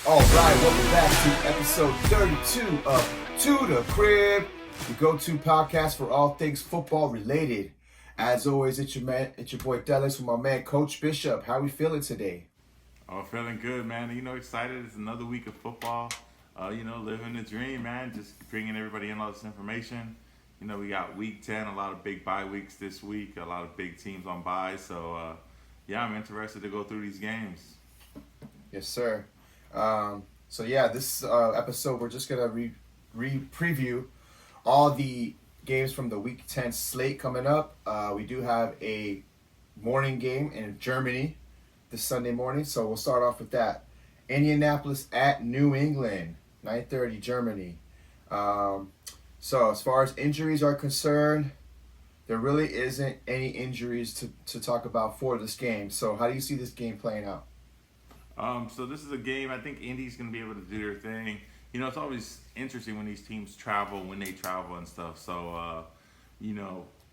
All right, welcome back to episode 32 of To The Crib, the go-to podcast for all things football related. As always, it's your boy Delliks with my man Coach Bishop. How we feeling today? Oh, feeling good, man. Excited. It's another week of football. Living the dream, man. Just bringing everybody in all this information. We got week 10, a lot of big bye weeks this week, a lot of big teams on bye. So, I'm interested to go through these games. Yes, sir. This episode we're just gonna preview all the games from the Week 10 slate coming up. We do have a morning game in Germany this Sunday morning, so we'll start off with that. Indianapolis at New England, 9:30 Germany. So as far as injuries are concerned, there really isn't any injuries to talk about for this game. So how do you see this game playing out? So this is a game I think Indy's going to be able to do their thing. It's always interesting when these teams travel, when they travel and stuff. So,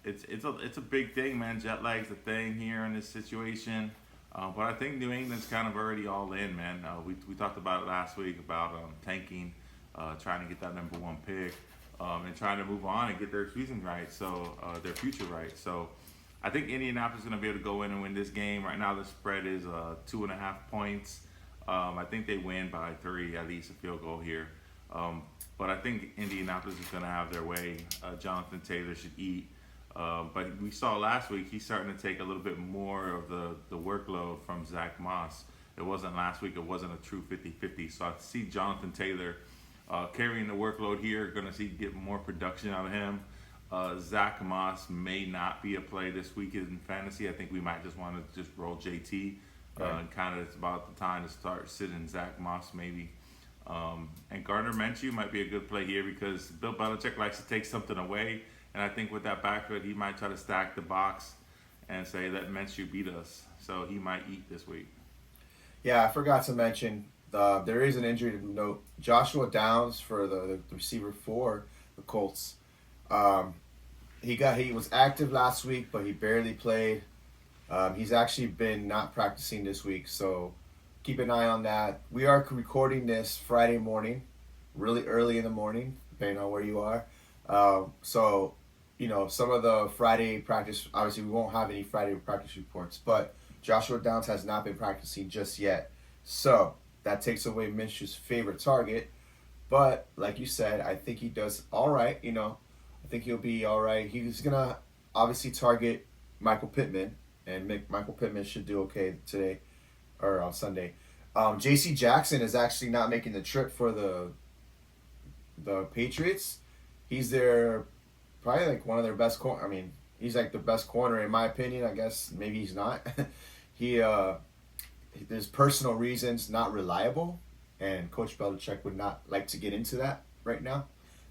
it's a big thing, man. Jet lag's a thing here in this situation. But I think New England's kind of already all in, man. We talked about it last week about tanking, trying to get that number one pick, and trying to move on and get their season right, so their future right. So I think Indianapolis is going to be able to go in and win this game. Right now the spread is 2.5 points. I think they win by 3, at least a field goal here. But I think Indianapolis is going to have their way. Jonathan Taylor should eat. But we saw last week he's starting to take a little bit more of the workload from Zach Moss. It wasn't last week. It wasn't a true 50-50. So I see Jonathan Taylor carrying the workload here. Going to see get more production out of him. Zach Moss may not be a play this week in fantasy. I think we might just want to just roll JT. Right. Kind of it's about the time to start sitting Zach Moss maybe. And Gardner Minshew might be a good play here because Bill Belichick likes to take something away. And I think with that backfield, he might try to stack the box and say, let Minshew beat us. So he might eat this week. Yeah, I forgot to mention, there is an injury to note. Joshua Downs for the receiver for the Colts. He was active last week, but he barely played. He's actually been not practicing this week, so keep an eye on that. We are recording this Friday morning, really early in the morning, depending on where you are. Some of the Friday practice, obviously we won't have any Friday practice reports, but Joshua Downs has not been practicing just yet. So that takes away Minshew's favorite target. But like you said, I think he does all right. I think he'll be all right. He's going to obviously target Michael Pittman, and Michael Pittman should do okay today or on Sunday. J.C. Jackson is actually not making the trip for the Patriots. He's probably like one of their best corner. I mean, he's like the best corner in my opinion. I guess maybe he's not. There's personal reasons, not reliable, and Coach Belichick would not like to get into that right now.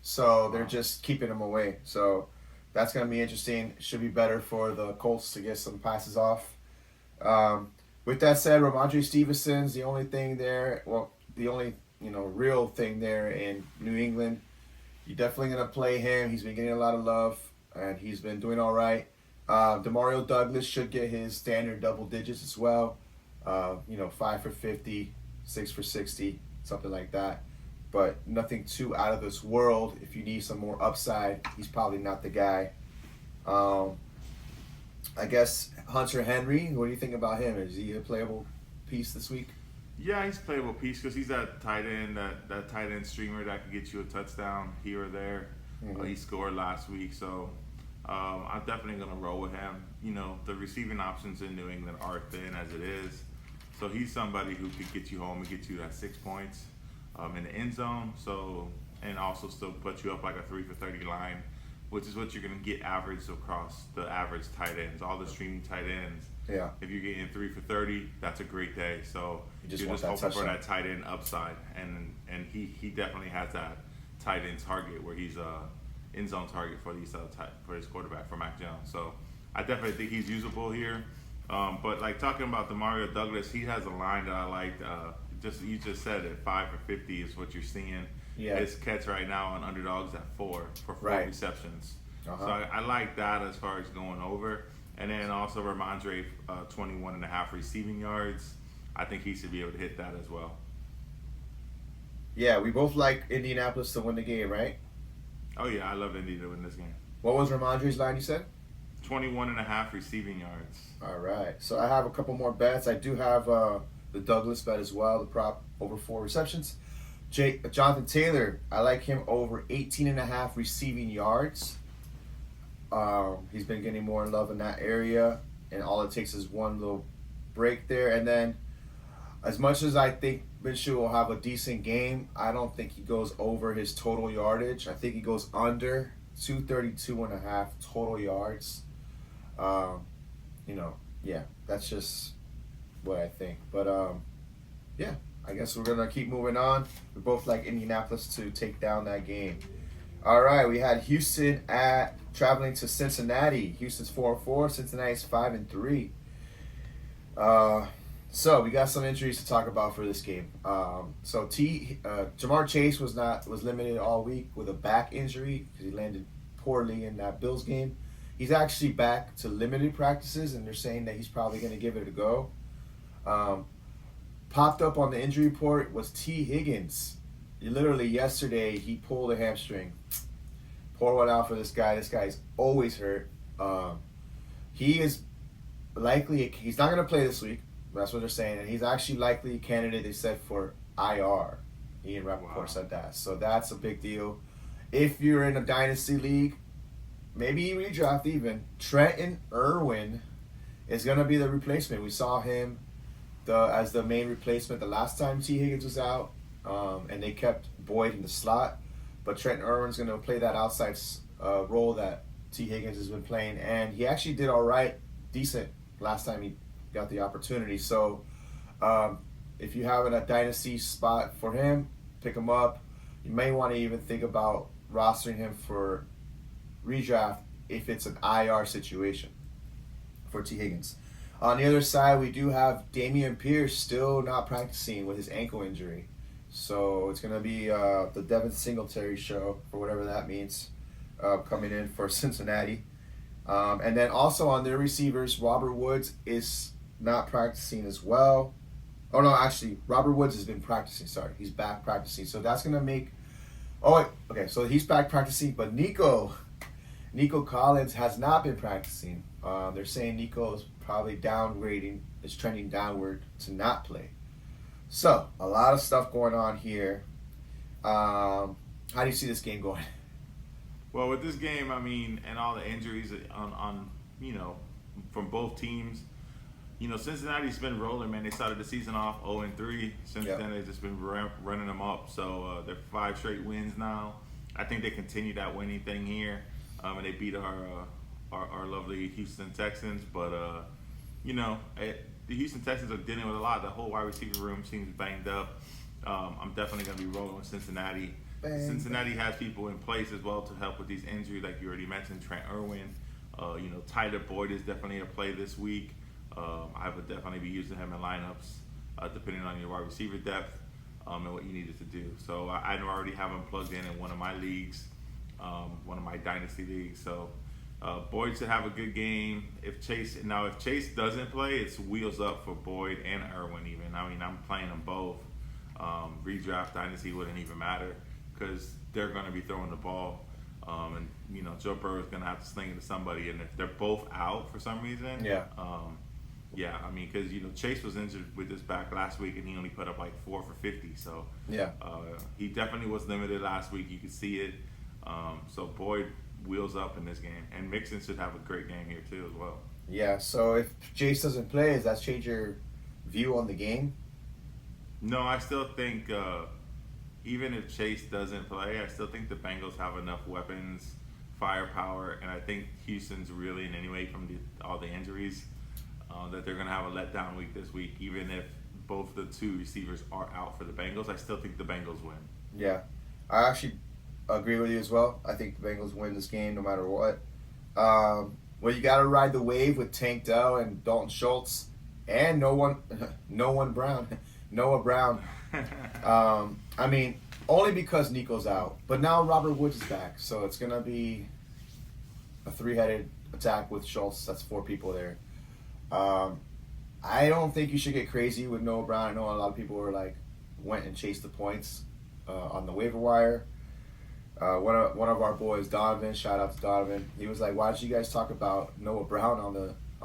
So they're just keeping him away. So that's going to be interesting. Should be better for the Colts to get some passes off. With that said, Ramondre Stevenson's the only thing there. Well, the only real thing there in New England. You're definitely going to play him. He's been getting a lot of love, and he's been doing all right. Demario Douglas should get his standard double digits as well. 5 for 50, 6 for 60, something like that. But nothing too out of this world. If you need some more upside, he's probably not the guy. I guess Hunter Henry, what do you think about him? Is he a playable piece this week? Yeah, he's a playable piece because he's that tight end, that tight end streamer that can get you a touchdown here or there. Mm-hmm. He scored last week, so I'm definitely going to roll with him. The receiving options in New England are thin as it is. So he's somebody who could get you home and get you that 6 points in the end zone. So, and also still put you up like a 3 for 30 line, which is what you're going to get average across the average tight ends, all the streaming tight ends. Yeah. If you're getting 3 for 30, that's a great day. So you're just hoping for that tight end upside, and he definitely has that tight end target where he's end zone target for for his quarterback, for Mac Jones. So I definitely think he's usable here. But like talking about Demario Douglas, he has a line that I liked. You just said it, 5 for 50 is what you're seeing. Yeah. His catch right now on underdogs at 4 for 4 Right. receptions. Uh-huh. So I like that as far as going over. And then also Ramondre, 21.5 receiving yards. I think he should be able to hit that as well. Yeah, we both like Indianapolis to win the game, right? Oh yeah, I love Indy to win this game. What was Ramondre's line you said? 21.5 receiving yards. All right. So I have a couple more bets. I do have the Douglas bet as well, the prop over 4 receptions. Jonathan Taylor, I like him over 18.5 receiving yards. He's been getting more love in that area, and all it takes is one little break there. And then, as much as I think Minshew will have a decent game, I don't think he goes over his total yardage. I think he goes under 232.5 total yards. Yeah, that's just what I think. But yeah, I guess we're gonna keep moving on. We both like Indianapolis to take down that game. All right, we had Houston traveling to Cincinnati. Houston's 4-4. Cincinnati's 5-3. So we got some injuries to talk about for this game. Jamar Chase was limited all week with a back injury because he landed poorly in that Bills game. He's actually back to limited practices, and they're saying that he's probably going to give it a go. Popped up on the injury report was T. Higgins. Literally yesterday, he pulled a hamstring. Pour one out for this guy. This guy's always hurt. He is likely, he's not going to play this week. That's what they're saying. And he's actually likely a candidate, they said, for IR. Ian Rappaport said that. So that's a big deal. If you're in a dynasty league, maybe redraft even, Trenton Irwin is going to be the replacement. We saw him as the main replacement the last time T. Higgins was out, and they kept Boyd in the slot. But Trenton Irwin's going to play that outside role that T. Higgins has been playing, and he actually did all right, decent last time he got the opportunity. So if you have a dynasty spot for him, pick him up. You may want to even think about rostering him for redraft if it's an IR situation for T. Higgins. On the other side, we do have Dameon Pierce still not practicing with his ankle injury. So it's going to be the Devin Singletary show, for whatever that means, coming in for Cincinnati. And then also on their receivers, Robert Woods is not practicing as well. Oh, no, actually, Robert Woods has been practicing. Sorry, he's back practicing. So that's going to make... Oh, wait. Okay, so he's back practicing, but Nico Collins has not been practicing. They're saying Nico is probably is trending downward to not play. So, a lot of stuff going on here. How do you see this game going? Well, with this game, I mean, and all the injuries on from both teams, Cincinnati's been rolling, man. They started the season off 0-3. Since then, they've just been running them up. So they're 5 straight wins now. I think they continue that winning thing here, and they beat our lovely Houston Texans. But the Houston Texans are dealing with a lot. The whole wide receiver room seems banged up. I'm definitely going to be rolling with Cincinnati. Cincinnati has people in place as well to help with these injuries, like you already mentioned, Trent Irwin. Tyler Boyd is definitely a play this week. I would definitely be using him in lineups, depending on your wide receiver depth and what you needed to do. So I already have him plugged in one of my leagues, one of my dynasty leagues. So Boyd should have a good game. If Chase doesn't play, it's wheels up for Boyd and Irwin even. I mean, I'm playing them both. Redraft dynasty wouldn't even matter because they're going to be throwing the ball. And Joe Burrow is going to have to sling it to somebody. And if they're both out for some reason, I mean, because Chase was injured with his back last week, and he only put up like 4 for 50. So he definitely was limited last week. You could see it. So Boyd wheels up in this game, and Mixon should have a great game here too as well. Yeah. So if Chase doesn't play, does that change your view on the game? No, I still think even if Chase doesn't play, I still think the Bengals have enough weapons, firepower, and I think Houston's reeling anyway from all the injuries that they're going to have a letdown week this week. Even if both the 2 receivers are out for the Bengals, I still think the Bengals win. Yeah, I actually agree with you as well. I think the Bengals win this game no matter what. Well, you got to ride the wave with Tank Dell and Dalton Schultz and Noah Brown. I mean, only because Nico's out. But now Robert Woods is back, so it's going to be a 3-headed attack with Schultz. That's 4 people there. I don't think you should get crazy with Noah Brown. I know a lot of people went and chased the points. on the waiver wire. One of our boys, Donovan, shout out to Donovan. He was like, "Why did you guys talk about Noah Brown on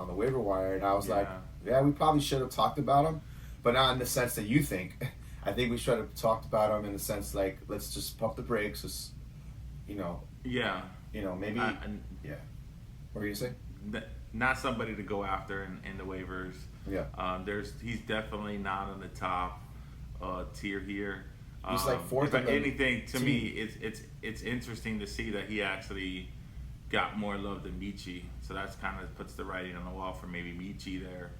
the waiver wire?" And I was like, "Yeah, we probably should have talked about him, but not in the sense that you think. I think we should have talked about him in the sense like, let's just pump the brakes, just Yeah. Maybe yeah. What were you gonna say? Not somebody to go after in the waivers. Yeah. He's definitely not on the top tier here. He's like fourth. If anything, to me, it's interesting to see that he actually got more love than Michi. So that's kind of puts the writing on the wall for maybe Michi there.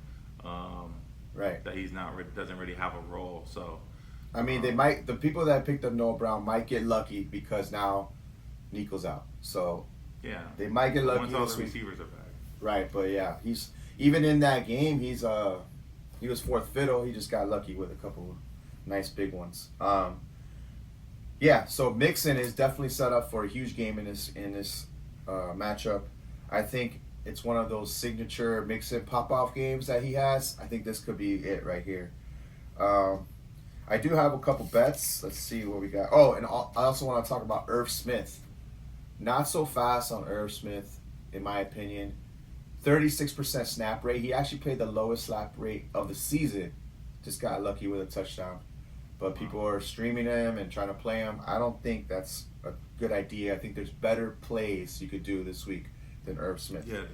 Right. That he's doesn't really have a role. So. I mean, the people that picked up Noah Brown might get lucky because now Nico's out. So yeah, they might get lucky. Once all the receivers are back. Right, but yeah, he's even in that game. He was fourth fiddle. He just got lucky with a couple nice big ones. Yeah, so Mixon is definitely set up for a huge game in this matchup. I think it's one of those signature Mixon pop-off games that he has. I think this could be it right here. I do have a couple bets. Let's see what we got. Oh, and I also want to talk about Irv Smith. Not so fast on Irv Smith, in my opinion. 36% snap rate. He actually played the lowest snap rate of the season. Just got lucky with a touchdown. But people are streaming him and trying to play him. I don't think that's a good idea. I think there's better plays you could do this week than Irv Smith. Yeah,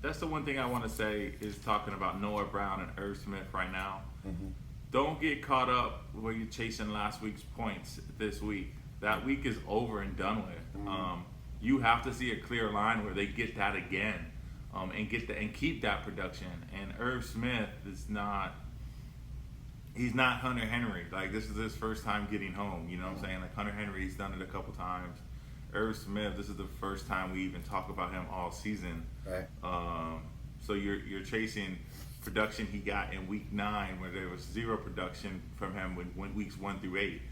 that's the one thing I want to say is talking about Noah Brown and Irv Smith right now. Mm-hmm. Don't get caught up where you're chasing last week's points this week. That week is over and done with. Mm-hmm. You have to see a clear line where they get that again, and keep that production. And Irv Smith is not. He's not Hunter Henry. Like, this is his first time getting home. You know what I'm saying? Like, Hunter Henry's done it a couple times. Irv Smith, this is the first time we even talk about him all season. Right. So you're chasing production he got in week 9, where there was zero production from him when weeks 1 through 8.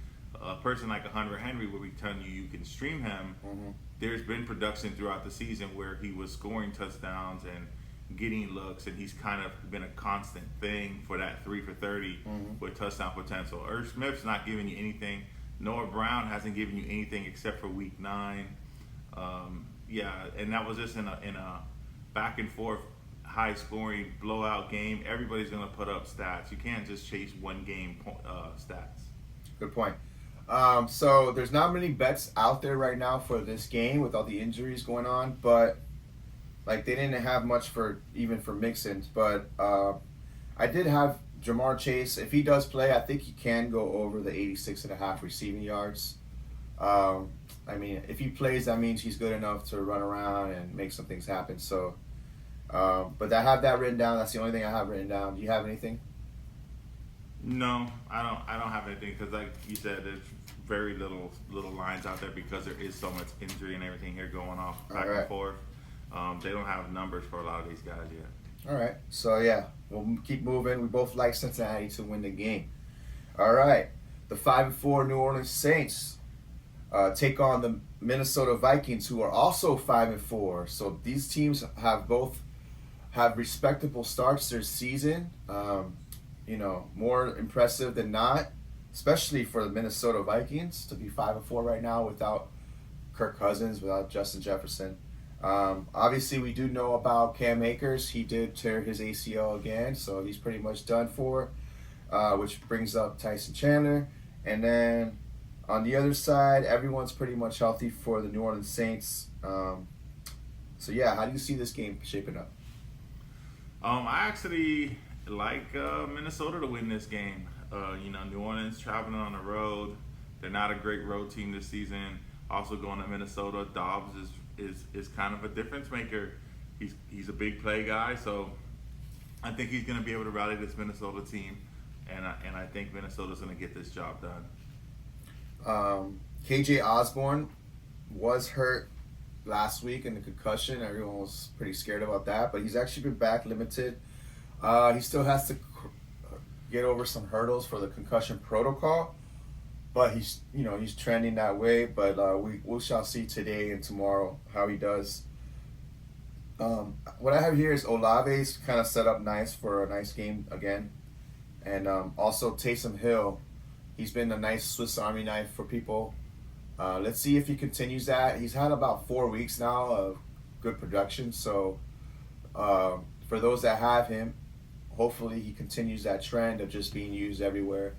A person like a Hunter Henry, where we tell you can stream him, Mm-hmm. there's been production throughout the season where he was scoring touchdowns and getting looks, and he's kind of been a constant thing for that 3 for 30 with touchdown potential. Irv Smith's not giving you anything. Noah Brown hasn't given you anything except for week 9. And that was just in a back and forth, high scoring blowout game. Everybody's gonna put up stats. You can't just chase one game stats. Good point. So there's not many bets out there right now for this game with all the injuries going on, but like they didn't have much for Mixon. But I did have Jamar Chase. If he does play, I think he can go over the 86.5 receiving yards. I mean, if he plays, that means he's good enough to run around and make some things happen. So, but I have that written down. That's the only thing I have written down. Do you have anything? No, I don't have anything because, like you said, there's very little lines out there because there is so much injury and everything here going off back and forth. They don't have numbers for a lot of these guys yet. All right. So yeah, we'll keep moving. We both like Cincinnati to win the game. All right. The 5-4 New Orleans Saints take on the Minnesota Vikings, who are also 5-4. So these teams both have respectable starts their season. More impressive than not, especially for the Minnesota Vikings to be 5-4 right now without Kirk Cousins, without Justin Jefferson. Obviously, we do know about Cam Akers. He did tear his ACL again, so he's pretty much done for, which brings up Tyson Chandler. And then on the other side, everyone's pretty much healthy for the New Orleans Saints. So yeah, how do you see this game shaping up? I actually like Minnesota to win this game. New Orleans traveling on the road. They're not a great road team this season. Also going to Minnesota, Dobbs is kind of a difference maker. He's a big play guy, so I think he's going to be able to rally this Minnesota team, and I think Minnesota's going to get this job done. KJ Osborne was hurt last week in the concussion. Everyone was pretty scared about that, but he's actually been back limited. He still has to get over some hurdles for the concussion protocol, but he's trending that way. But we shall see today and tomorrow how he does. What I have here is Olave's kind of set up nice for a nice game again, and also Taysom Hill He's been a nice Swiss Army knife for people. Let's see if he continues that. He's had about 4 weeks now of good production. So for those that have him, hopefully he continues that trend of just being used everywhere,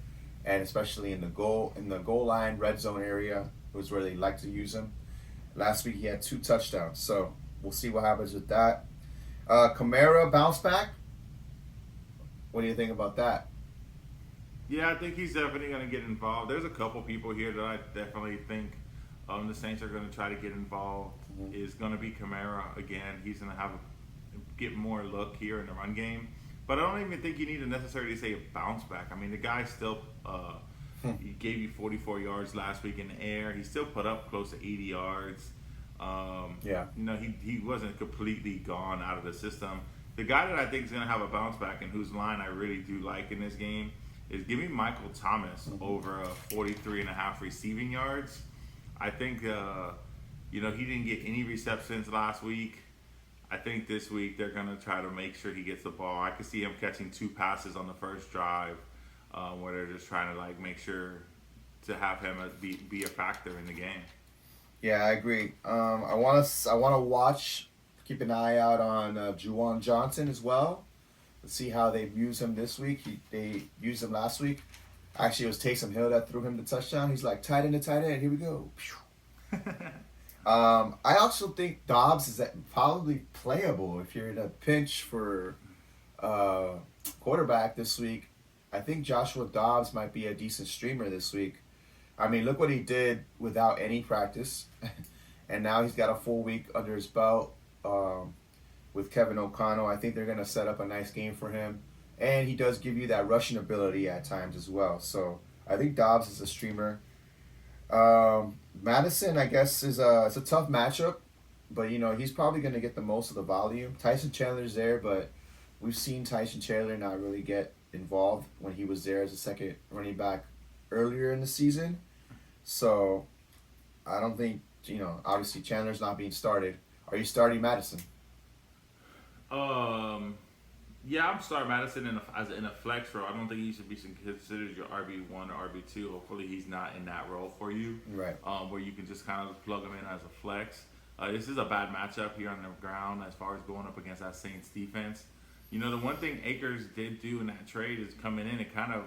and especially in the goal line, red zone area was where they like to use him. Last week he had 2 touchdowns. So we'll see what happens with that. Kamara bounce back. What do you think about that? Yeah, I think he's definitely going to get involved. There's a couple people here that I definitely think the Saints are going to try to get involved. Is going to be Kamara again. He's going to get more look here in the run game. But I don't even think you need to necessarily say a bounce back. I mean, the guy still he gave you 44 yards last week in the air. He still put up close to 80 yards. He wasn't completely gone out of the system. The guy that I think is going to have a bounce back and whose line I really do like in this game is give me Michael Thomas over 43.5 receiving yards. I think, he didn't get any receptions last week. I think this week they're going to try to make sure he gets the ball. I could see him catching 2 passes on the first drive where they're just trying to make sure to have him be a factor in the game. Yeah, I agree. I want to watch, keep an eye out on Juwan Johnson as well. Let's see how they use him this week. They used him last week. Actually, it was Taysom Hill that threw him the touchdown. He's like, tight end. Here we go. I also think Dobbs is probably playable if you're in a pinch for quarterback this week. I think Joshua Dobbs might be a decent streamer this week. I mean, look what he did without any practice. And now he's got a full week under his belt with Kevin O'Connell. I think they're going to set up a nice game for him. And he does give you that rushing ability at times as well. So I think Dobbs is a streamer. Madison, I guess, it's a tough matchup. But, he's probably going to get the most of the volume. Tyson Chandler's there, but we've seen Tyson Chandler not really get involved when he was there as a second running back earlier in the season. So I don't think, obviously Chandler's not being started. Are you starting Madison? Yeah, I'm starting Madison in a flex role. I don't think he should be considered your RB1 or RB2. Hopefully he's not in that role for you. Right. Where you can just kind of plug him in as a flex. This is a bad matchup here on the ground as far as going up against that Saints defense. The one thing Akers did do in that trade is coming in and kind of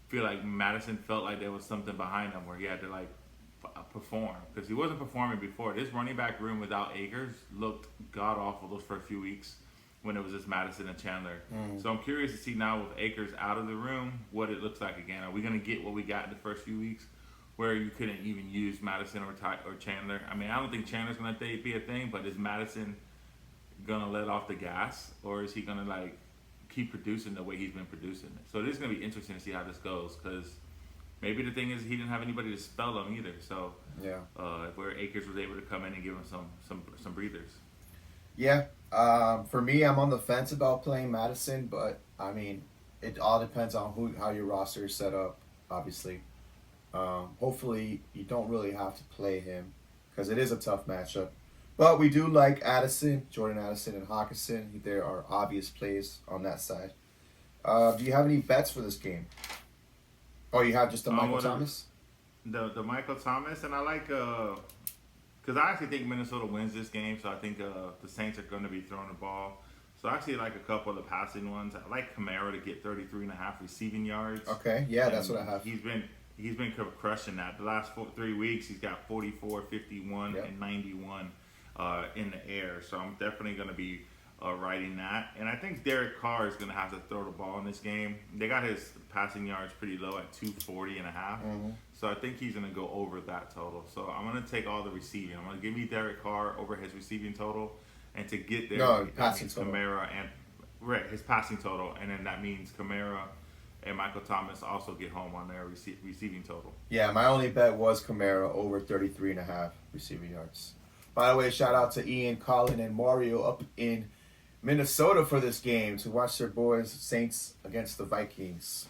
feel like Madison felt like there was something behind him where he had to perform because he wasn't performing before. This running back room without Akers looked god awful those first few weeks when it was just Madison and Chandler. So I'm curious to see now with Akers out of the room what it looks like again. Are we going to get what we got in the first few weeks where you couldn't even use Madison or Chandler? I mean, I don't think Chandler's going to be a thing, but is Madison going to let off the gas or is he going to keep producing the way he's been producing? So this is going to be interesting to see how this goes because maybe the thing is he didn't have anybody to spell him either. So yeah, where Akers was able to come in and give him some breathers. Yeah, for me, I'm on the fence about playing Madison, but I mean, it all depends on how your roster is set up. Obviously, hopefully you don't really have to play him because it is a tough matchup. But we do like Jordan Addison and Hawkinson. There are obvious plays on that side. Do you have any bets for this game? Oh, you have just the Michael Thomas? The Michael Thomas, and I like because I actually think Minnesota wins this game, so I think the Saints are going to be throwing the ball. So I actually like a couple of the passing ones. I like Kamara to get 33.5 receiving yards. Okay, yeah, that's what I have. He's been crushing that. The last 3 weeks, he's got 44, 51, and 91 in the air. So I'm definitely going to be riding that. And I think Derek Carr is going to have to throw the ball in this game. They got his passing yards pretty low at 240.5. So I think he's going to go over that total. So I'm going to take all the receiving. I'm going to give you Derek Carr over his receiving total. And to get there, passing total. Kamara and his passing total. And then that means Kamara and Michael Thomas also get home on their receiving total. Yeah, my only bet was Kamara over 33.5 receiving yards. By the way, shout out to Ian, Colin, and Mario up in Minnesota for this game to watch their boys Saints against the Vikings.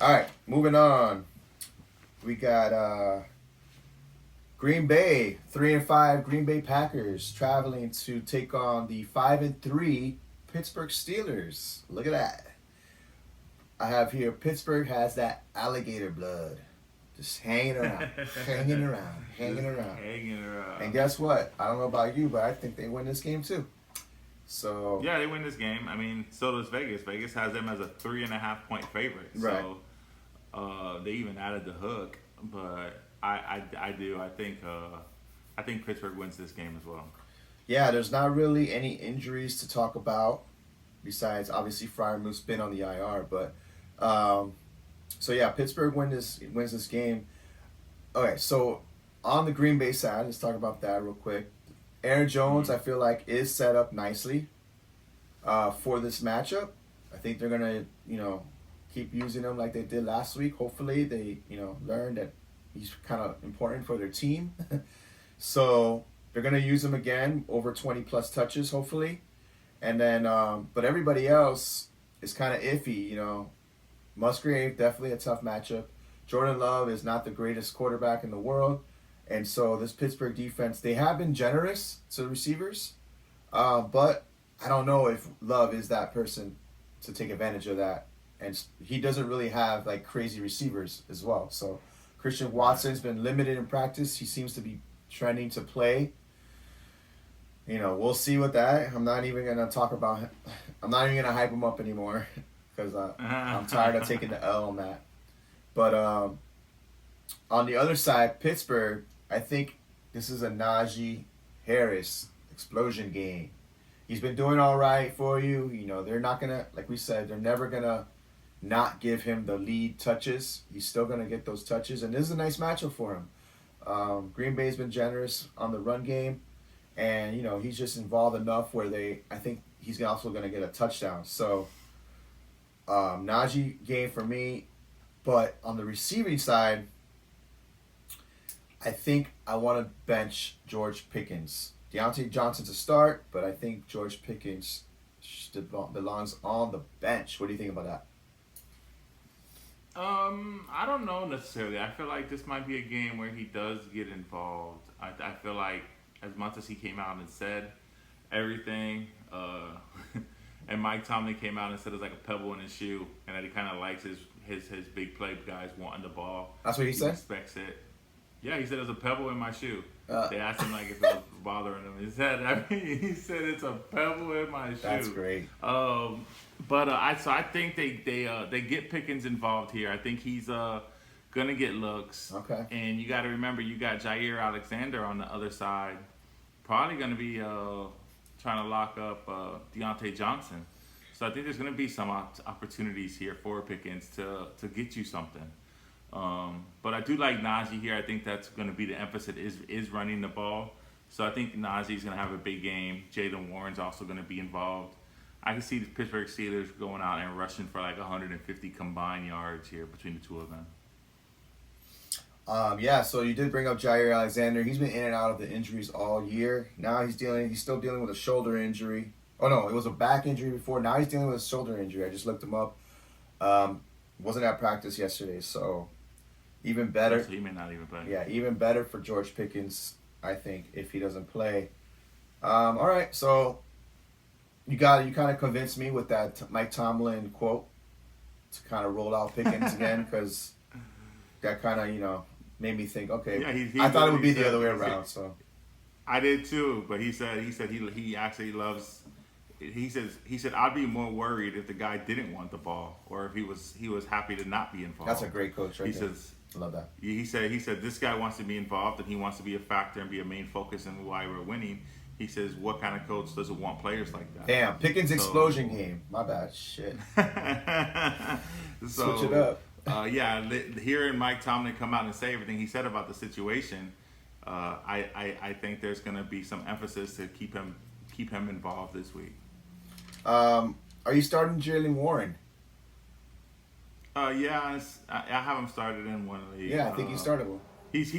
All right, moving on. We got Green Bay, 3-5 Green Bay Packers traveling to take on the 5-3 Pittsburgh Steelers. Look at that. I have here Pittsburgh has that alligator blood. Just hanging around, hanging around, hanging around. Hanging around. And guess what? I don't know about you, but I think they win this game too. So yeah, they win this game. I mean, so does Vegas. Vegas has them as a 3.5-point favorite. Right. So they even added the hook. But I do. I think Pittsburgh wins this game as well. yeah, there's not really any injuries to talk about besides obviously Fryermuth's been on the IR, but so yeah, Pittsburgh wins this game. Okay, so on the Green Bay side, let's talk about that real quick. Aaron Jones, I feel like, is set up nicely for this matchup. I think they're gonna, keep using him like they did last week. Hopefully, they, learn that he's kind of important for their team. So they're gonna use him again, over 20 plus touches, hopefully. And then, but everybody else is kind of iffy. Musgrave, definitely a tough matchup. Jordan Love is not the greatest quarterback in the world. And so this Pittsburgh defense, they have been generous to the receivers. But I don't know if Love is that person to take advantage of that. And he doesn't really have like crazy receivers as well. So Christian Watson's been limited in practice. He seems to be trending to play. We'll see with that. I'm not even going to hype him up anymore. Because I'm tired of taking the L on that. But on the other side, Pittsburgh, I think this is a Najee Harris explosion game. He's been doing all right for you. They're not going to, like we said, they're never going to not give him the lead touches. He's still going to get those touches. And this is a nice matchup for him. Green Bay's been generous on the run game. And, he's just involved enough where I think he's also going to get a touchdown. So, Najee game for me, but on the receiving side, I think I want to bench George Pickens. Deontay Johnson's a start, but I think George Pickens belongs on the bench. What do you think about that? I don't know necessarily. I feel like this might be a game where he does get involved. I feel like as much as he came out and said everything, and Mike Tomlin came out and said it's like a pebble in his shoe, and that he kind of likes his big play guys wanting the ball. That's what he said? Expects it. Yeah, he said it's a pebble in my shoe. They asked him like if it was bothering him. He said it's a pebble in my shoe. That's great. But I think they get Pickens involved here. I think he's gonna get looks. Okay. And you got to remember, you got Jair Alexander on the other side, probably gonna be trying to lock up Deontay Johnson. So I think there's gonna be some opportunities here for Pickens to get you something. But I do like Najee here. I think that's going to be the emphasis is running the ball. So I think Najee's going to have a big game. Jaylen Warren's also going to be involved. I can see the Pittsburgh Steelers going out and rushing for like 150 combined yards here between the two of them. Yeah, so you did bring up Jair Alexander. He's been in and out of the injuries all year. Now he's still dealing with a shoulder injury. Oh no, it was a back injury before. Now he's dealing with a shoulder injury. I just looked him up. Wasn't at practice yesterday, so even better. So he may not even play. Yeah, even better for George Pickens, I think, if he doesn't play. All right, so you kind of convinced me with that Mike Tomlin quote to kind of roll out Pickens again, because that kind of made me think, okay, yeah, I thought it would be the other way around. So I did too, but he said he actually loves. He said I'd be more worried if the guy didn't want the ball, or if he was happy to not be involved. That's a great coach, right? He says, I love that. He said this guy wants to be involved and he wants to be a factor and be a main focus in why we're winning. He says, what kind of coach doesn't want players like that? Damn, Pickens explosion game. My bad. Shit. Switch it up. Hearing Mike Tomlin come out and say everything he said about the situation, I think there's going to be some emphasis to keep him involved this week. Are you starting Jaylen Warren? Yeah, I have him started in one league. Yeah, I think he's startable. He's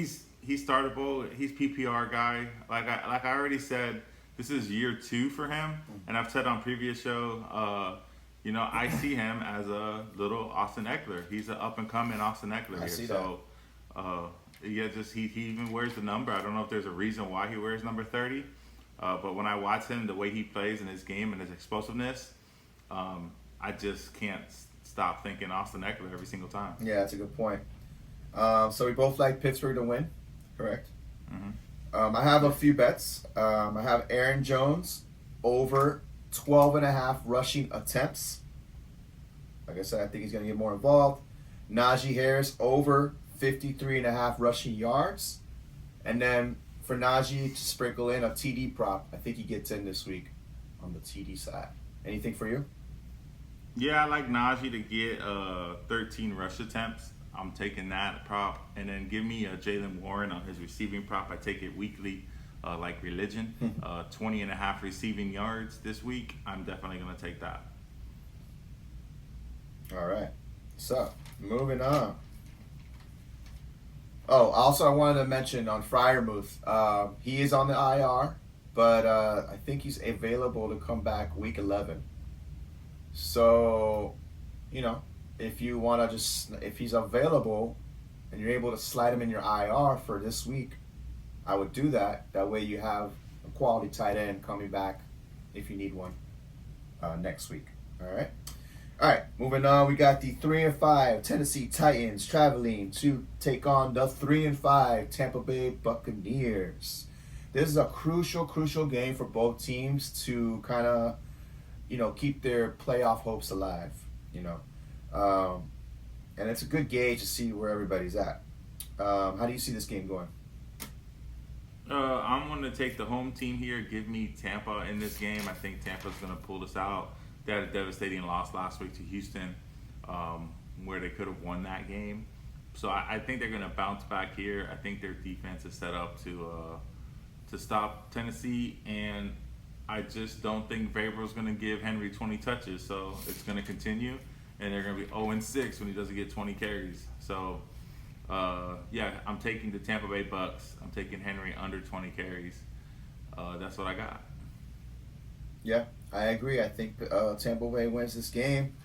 startable. He's PPR guy. Like I already said, this is year 2 for him, and I've said on previous show, I see him as a little Austin Eckler. He's an up and coming Austin Eckler here. I see so, he even wears the number. I don't know if there's a reason why he wears number 30. But when I watch him, the way he plays in his game and his explosiveness, I just can't stop thinking Austin Eckler every single time. Yeah, that's a good point. So we both like Pittsburgh to win, correct? I have a few bets. I have Aaron Jones over 12.5 rushing attempts. Like I said, I think he's going to get more involved. Najee Harris over 53.5 rushing yards. And then for Najee to sprinkle in a TD prop, I think he gets in this week on the TD side. Anything for you? Yeah, I like Najee to get 13 rush attempts. I'm taking that prop. And then give me Jalen Warren on his receiving prop. I take it weekly, like religion. 20.5 receiving yards this week. I'm definitely going to take that. All right. So, moving on. Oh, also I wanted to mention on Freiermuth, he is on the IR, but I think he's available to come back week 11. So, if you want to if he's available and you're able to slide him in your IR for this week, I would do that. That way you have a quality tight end coming back if you need one next week. All right. All right, moving on. We got the 3-5 Tennessee Titans traveling to take on the 3-5 Tampa Bay Buccaneers. This is a crucial game for both teams to kind of, keep their playoff hopes alive. And it's a good gauge to see where everybody's at. How do you see this game going? I'm going to take the home team here. Give me Tampa in this game. I think Tampa's going to pull this out. They had a devastating loss last week to Houston, where they could have won that game. So I think they're going to bounce back here. I think their defense is set up to stop Tennessee, and I just don't think Vrabel's going to give Henry 20 touches. So it's going to continue, and they're going to be 0-6 when he doesn't get 20 carries. So, I'm taking the Tampa Bay Bucks. I'm taking Henry under 20 carries. That's what I got. Yeah, I agree. I think Tampa Bay wins this game.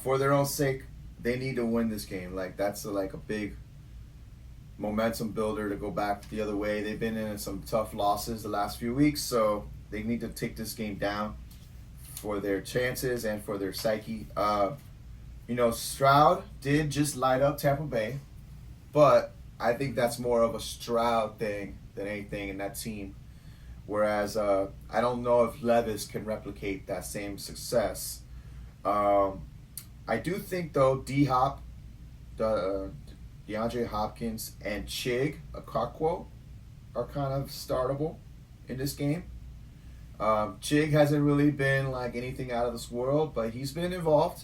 For their own sake, they need to win this game. Like, that's a big momentum builder to go back the other way. They've been in some tough losses the last few weeks, so they need to take this game down for their chances and for their psyche. Stroud did just light up Tampa Bay, but I think that's more of a Stroud thing than anything in that team. Whereas I don't know if Levis can replicate that same success. I do think, though, D-Hop, DeAndre Hopkins, and Chig Okonkwo are kind of startable in this game. Chig hasn't really been like anything out of this world, but he's been involved.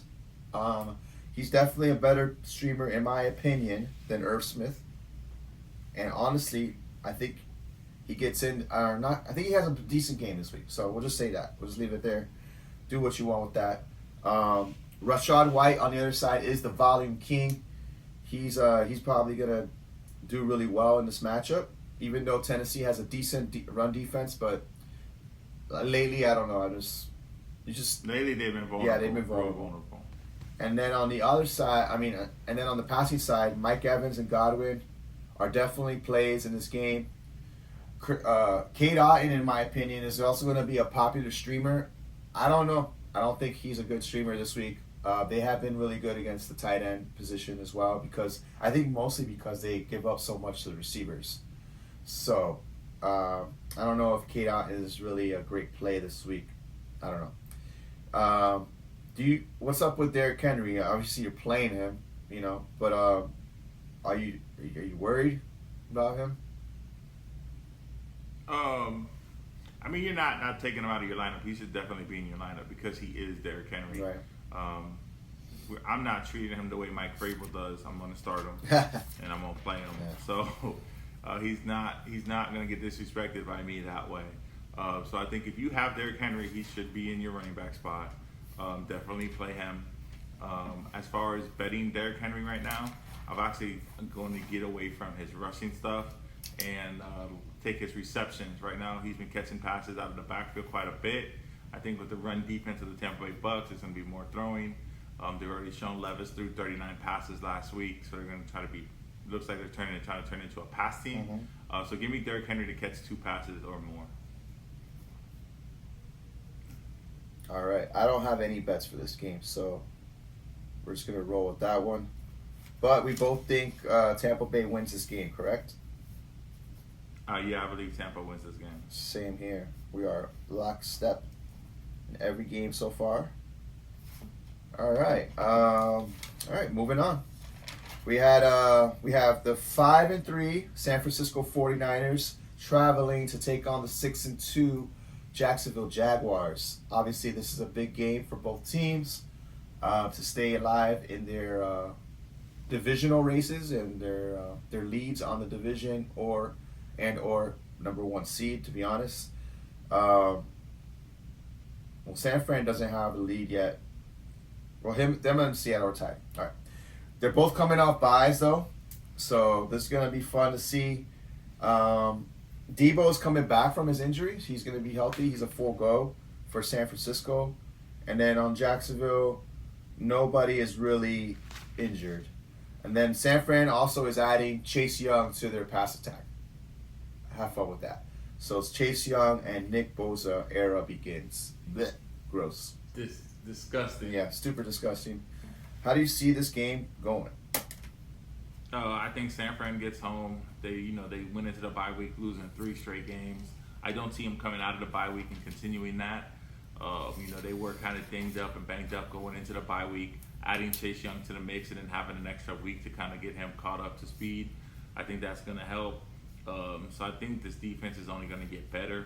He's definitely a better streamer, in my opinion, than Irv Smith. And honestly, I think he gets in, or not. I think he has a decent game this week. So we'll just say that. We'll just leave it there. Do what you want with that. Rashad White on the other side is the volume king. He's probably gonna do really well in this matchup, even though Tennessee has a decent run defense. But lately, I don't know. Lately they've been vulnerable. Yeah, they've been vulnerable. And then on the other side, and then on the passing side, Mike Evans and Godwin are definitely plays in this game. Cade Otton, in my opinion, is also going to be a popular streamer. I don't know. I don't think he's a good streamer this week. They have been really good against the tight end position as well, because I think mostly because they give up so much to the receivers. So I don't know if Cade Otton is really a great play this week. I don't know. What's up with Derrick Henry? Obviously, you're playing him, but are you worried about him? You're not taking him out of your lineup. He should definitely be in your lineup because he is Derrick Henry. Right. I'm not treating him the way Mike Vrabel does. I'm going to start him and I'm going to play him. Yeah. So he's not going to get disrespected by me that way. So I think if you have Derrick Henry, he should be in your running back spot. Definitely play him. As far as betting Derrick Henry right now, I'm actually going to get away from his rushing stuff and take his receptions. Right now, he's been catching passes out of the backfield quite a bit. I think with the run defense of the Tampa Bay Bucks, it's going to be more throwing. They've already shown Levis threw 39 passes last week, so they're going to try to be. Looks like they're trying to turn into a pass team. Mm-hmm. So give me Derrick Henry to catch 2 passes or more. All right, I don't have any bets for this game, so we're just gonna roll with that one. But we both think Tampa Bay wins this game, correct? Yeah, I believe Tampa wins this game. Same here. We are lockstep in every game so far. All right. All right. Moving on. We have the 5-3 San Francisco 49ers traveling to take on the 6-2 Jacksonville Jaguars. Obviously, this is a big game for both teams to stay alive in their divisional races and their leads on the division or number one seed. To be honest, well, San Fran doesn't have a lead yet. Well, them and Seattle are tied. All right. They're both coming off byes, though, so this is going to be fun to see. Debo's coming back from his injuries. He's going to be healthy. He's a full go for San Francisco. And then on Jacksonville, nobody is really injured. And then San Fran also is adding Chase Young to their pass attack. Have fun with that. So it's Chase Young and Nick Bosa era begins. Blech. Gross. Disgusting. Yeah, super disgusting. How do you see this game going? I think San Fran gets home. They went into the bye week losing 3 straight games. I don't see them coming out of the bye week and continuing that. They were kind of dinged up and banged up going into the bye week. Adding Chase Young to the mix and then having an extra week to kind of get him caught up to speed, I think that's going to help. So I think this defense is only going to get better.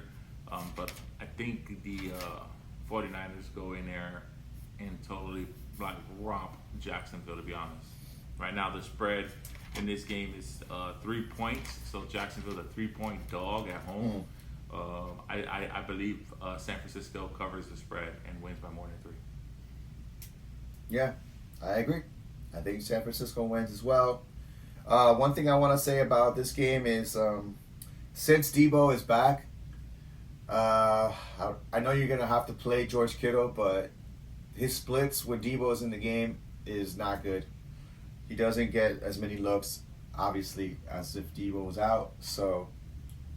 But I think the 49ers go in there and totally romp Jacksonville, to be honest. Right now the spread in this game is 3 points, so Jacksonville's a 3-point dog at home. I believe San Francisco covers the spread and wins by more than 3. Yeah, I agree. I think San Francisco wins as well. One thing I want to say about this game is since Debo is back, I know you're going to have to play George Kittle, but his splits when Debo is in the game is not good. He doesn't get as many looks, obviously, as if Debo was out. So,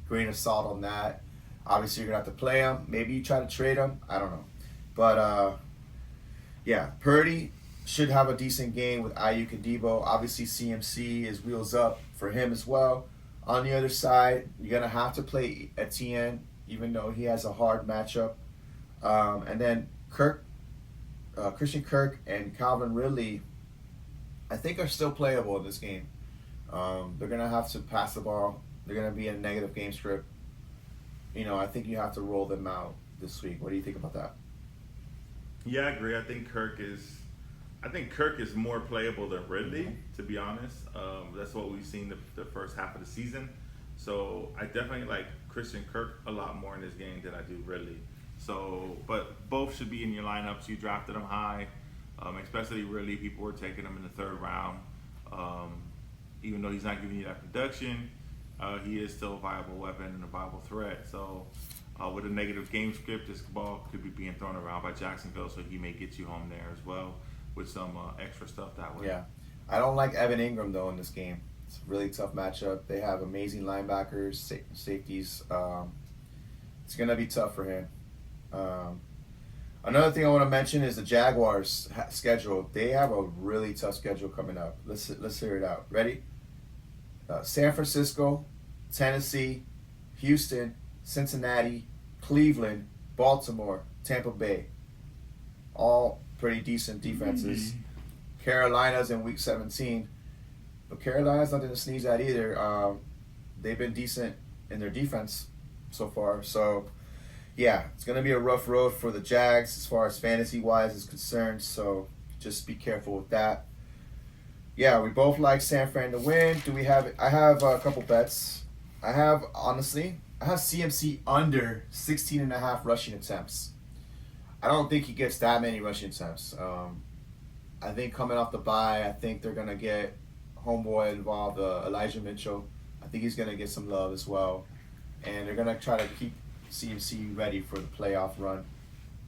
grain of salt on that. Obviously, you're going to have to play him. Maybe you try to trade him. I don't know. But, yeah, Purdy should have a decent game with Ayuk and Debo. Obviously, CMC is wheels up for him as well. On the other side, you're going to have to play Etienne, even though he has a hard matchup. And then Christian Kirk and Calvin Ridley, I think, are still playable in this game. They're going to have to pass the ball. They're going to be in a negative game script. I think you have to roll them out this week. What do you think about that? Yeah, I agree. I think Kirk is more playable than Ridley, to be honest. That's what we've seen the first half of the season. So I definitely like Christian Kirk a lot more in this game than I do Ridley. So, but both should be in your lineups. You drafted them high, especially Ridley. People were taking him in the 3rd round. Even though he's not giving you that production, he is still a viable weapon and a viable threat. So with a negative game script, this ball could be being thrown around by Jacksonville, so he may get you home there as well with some extra stuff that way. Yeah. I don't like Evan Ingram, though, in this game. It's a really tough matchup. They have amazing linebackers, safeties. It's going to be tough for him. Another thing I want to mention is the Jaguars' schedule. They have a really tough schedule coming up. Let's hear it out. Ready? San Francisco, Tennessee, Houston, Cincinnati, Cleveland, Baltimore, Tampa Bay. All pretty decent defenses. Carolina's in week 17. But Carolina's nothing to sneeze at either. They've been decent in their defense so far. So, yeah, it's going to be a rough road for the Jags as far as fantasy-wise is concerned. So, just be careful with that. Yeah, we both like San Fran to win. I have a couple bets. I have CMC under 16.5 rushing attempts. I don't think he gets that many rushing attempts. I think coming off the bye, I think they're going to get homeboy involved, Elijah Mitchell. I think he's going to get some love as well. And they're going to try to keep CMC ready for the playoff run.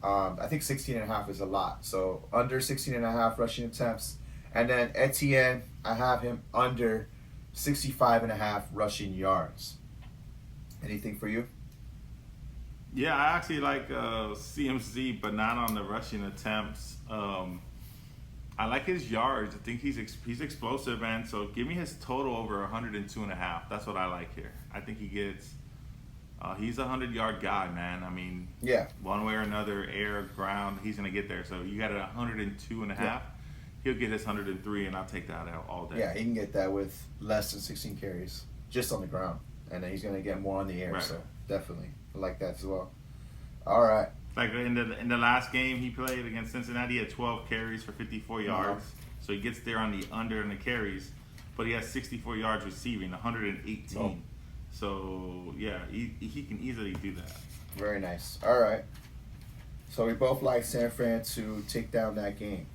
I think 16.5 is a lot. So under 16.5 rushing attempts. And then Etienne, I have him under 65.5 rushing yards. Anything for you? Yeah, I actually like CMC, but not on the rushing attempts. I like his yards. I think he's explosive, man. So give me his total over 102.5. That's what I like here. I think he gets. He's a 100-yard guy, man. I mean, Yeah. one way or another, air, ground, he's gonna get there. So you got it 102.5. Yeah. He'll get his 103, and I'll take that out all day. Yeah, he can get that with less than 16 carries, just on the ground, and then he's gonna get more on the air. Right. So definitely, I like that as well. All right. Like in the last game he played against Cincinnati, he had 12 carries for 54 yards. So he gets there on the under and the carries, but he has 64 yards receiving, 118. Oh. So yeah, he can easily do that. Very nice. All right. So we both like San Fran to take down that game.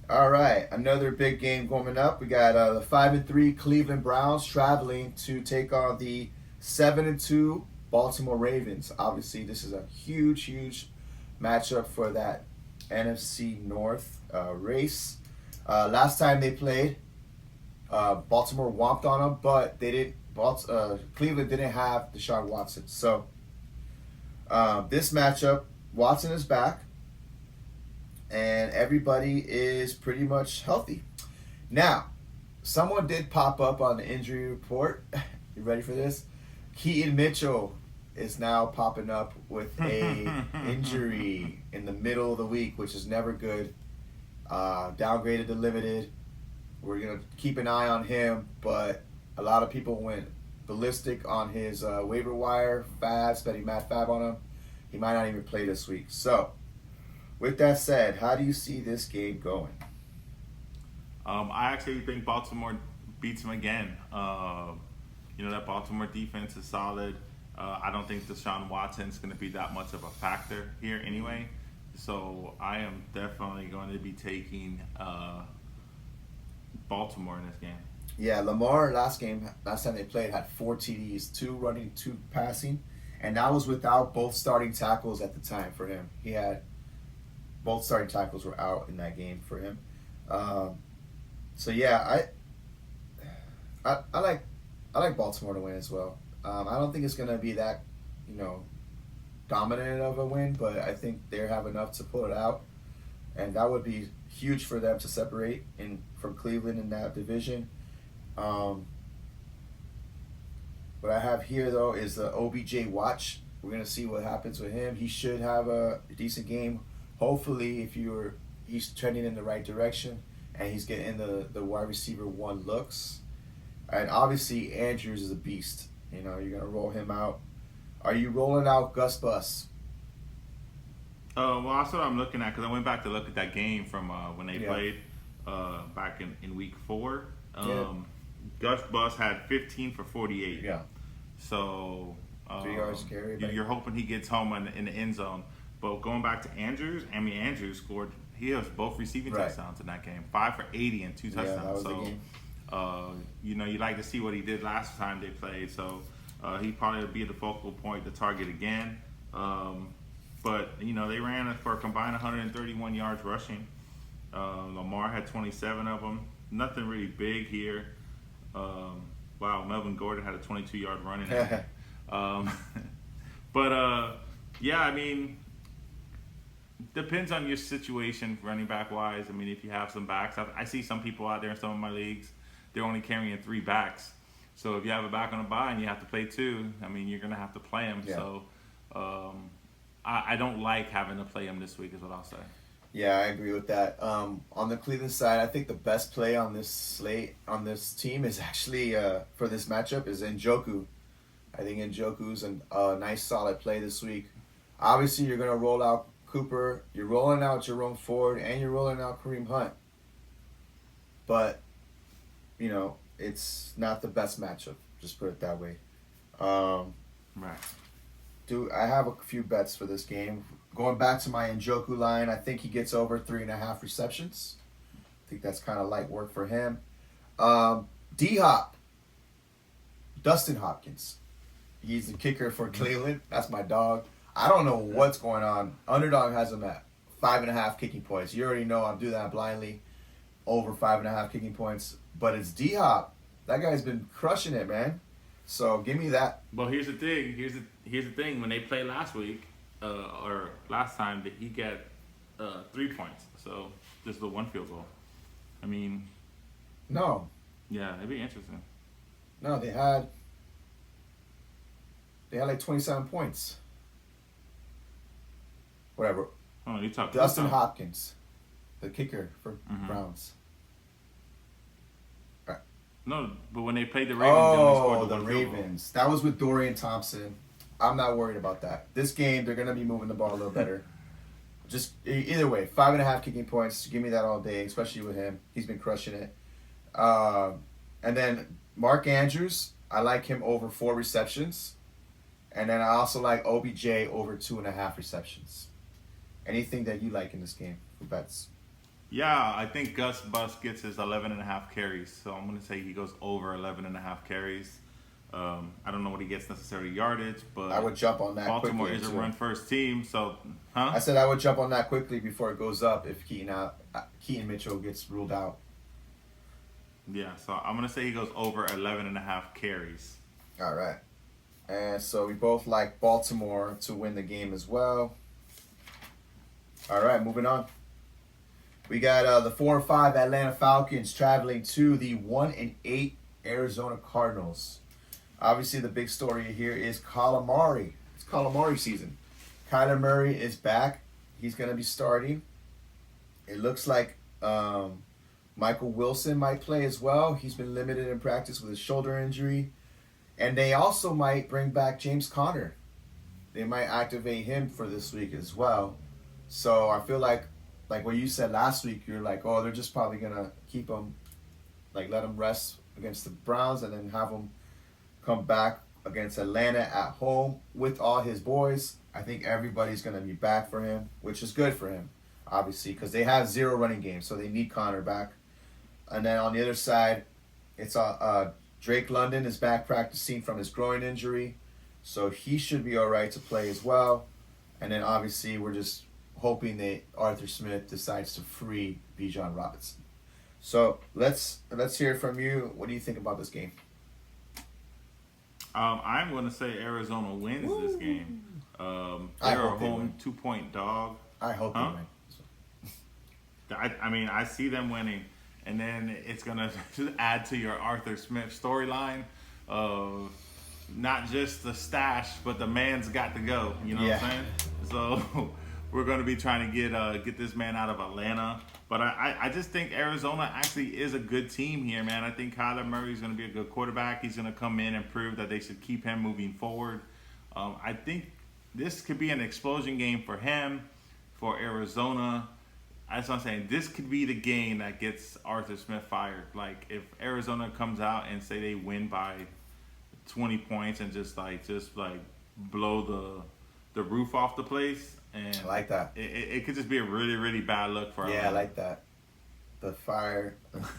All right, another big game coming up. We got the 5-3 Cleveland Browns traveling to take on the 7-2 Baltimore Ravens. Obviously, this is a huge matchup for that NFC North race. Last time they played, Baltimore whomped on them, but they didn't. Cleveland didn't have Deshaun Watson. So this matchup, Watson is back, and everybody is pretty much healthy. Now, someone did pop up on the injury report. You ready for this? Keaton Mitchell is now popping up with a injury in the middle of the week, which is never good. Downgraded to limited. We're going to keep an eye on him, but a lot of people went ballistic on his waiver wire fab, spending mad fab on him. He might not even play this week. So, with that said, how do you see this game going? I actually think Baltimore beats him again. That Baltimore defense is solid. I don't think Deshaun Watson's going to be that much of a factor here anyway. So I am definitely going to be taking Baltimore in this game. Yeah, Lamar last time they played had 4 TDs, 2 running, 2 passing, and that was without both starting tackles at the time for him. He had both starting tackles were out in that game for him. So yeah, I like Baltimore to win as well. I don't think it's gonna be that, dominant of a win, but I think they have enough to pull it out, and that would be huge for them to separate from Cleveland in that division. What I have here though is the OBJ watch. We're gonna see what happens with him. He should have a decent game. Hopefully, he's trending in the right direction and he's getting the wide receiver 1 looks. And obviously, Andrews is a beast. You're gonna roll him out. Are you rolling out Gus Bus? Well, that's what I'm looking at because I went back to look at that game from when they played back in week 4. Gus Bus had 15 for 48. Yeah. So 3 yards carry. You're hoping he gets home in the end zone. But going back to Andrews, Andrews scored. He has both receiving touchdowns in that game. 5 for 80 and 2 touchdowns. That was so, the game. you like to see what he did last time they played. So he probably will be the focal point, the target again. But they ran for a combined 131 yards rushing. Lamar had 27 of them. Nothing really big here. Wow, Melvin Gordon had a 22-yard running. Depends on your situation running back wise. If you have some backs, I see some people out there in some of my leagues, they're only carrying 3 backs. So if you have a back on a bye and you have to play 2, you're going to have to play him. Yeah. So I don't like having to play him this week is what I'll say. Yeah, I agree with that. On the Cleveland side, I think the best play on this slate, on this team, is actually, for this matchup, is Njoku. I think Njoku's a nice, solid play this week. Obviously, you're going to roll out Cooper, you're rolling out Jerome Ford, and you're rolling out Kareem Hunt. But, it's not the best matchup. Just put it that way. Right. I have a few bets for this game. Going back to my Njoku line, I think he gets over 3.5 receptions. I think that's kind of light work for him. D-Hop, Dustin Hopkins. He's the kicker for Cleveland. That's my dog. I don't know what's going on. Underdog has him at 5.5 kicking points. You already know I'm doing that blindly. Over 5.5 kicking points. But it's D-Hop. That guy's been crushing it, man. So give me that. Well, here's the thing. Here's the thing. When they played last week, or last time, he got 3 points. So just the 1 field goal. I mean, No, yeah, it'd be interesting. no, they had like 27 points. Whatever. Oh, you talk. Who's Dustin talking? Hopkins, the kicker for Mm-hmm. Browns. Right. No, but when they played the Ravens, they only scored Oh, the the one field goal. Ravens. That was with Dorian Thompson. I'm not worried about that. This game, they're gonna be moving the ball a little better. Just either way, 5.5 kicking points. Give me that all day, especially with him. He's been crushing it. And then Mark Andrews, I like him over 4 receptions. And then I also like OBJ over 2.5 receptions. Anything that you like in this game for bets? Yeah, I think Gus Bus gets his 11 and a half carries. So I'm going to say he goes over 11 and a half carries. I don't know what he gets necessarily yardage, but I would jump on that Baltimore quickly. is a too. run first team. So, I said I would jump on that quickly before it goes up if Keaton Mitchell gets ruled out. Yeah, so I'm going to say he goes over 11 and a half carries. All right. And so we both like Baltimore to win the game as well. All right, moving on. We got the 4-5 Atlanta Falcons traveling to the 1-8 Arizona Cardinals. Obviously, the big story here is calamari. It's calamari season. Kyler Murray is back. He's going to be starting. It looks like Michael Wilson might play as well. He's been limited in practice with a shoulder injury. And they also might bring back James Conner. They might activate him for this week as well. So I feel like what you said last week, you're like, oh, they're just probably going to keep him, like let him rest against the Browns and then have him come back against Atlanta at home with all his boys. I think everybody's going to be back for him, which is good for him, obviously, because they have 0 running game, so they need Connor back. And then on the other side, it's Drake London is back practicing from his groin injury, so he should be all right to play as well. And then obviously we're just hoping that Arthur Smith decides to free Bijan Robinson. So let's hear it from you. What do you think about this game? I'm going to say Arizona wins this game. I They're a hope they home win. 2-point dog. I hope Huh? they win. I mean, I see them winning, and then it's gonna add to your Arthur Smith storyline of not just the stash, but the man's got to go. You know what I'm saying? So we're gonna be trying to get this man out of Atlanta. But I just think Arizona actually is a good team here, man. I think Kyler Murray is gonna be a good quarterback. He's gonna come in and prove that they should keep him moving forward. I think this could be an explosion game for him, for Arizona. That's what I'm saying. This could be the game that gets Arthur Smith fired. Like if Arizona comes out and say they win by 20 points and just blow the roof off the place, and I like that. It could just be a really, really bad look for Yeah, I like that. The fire,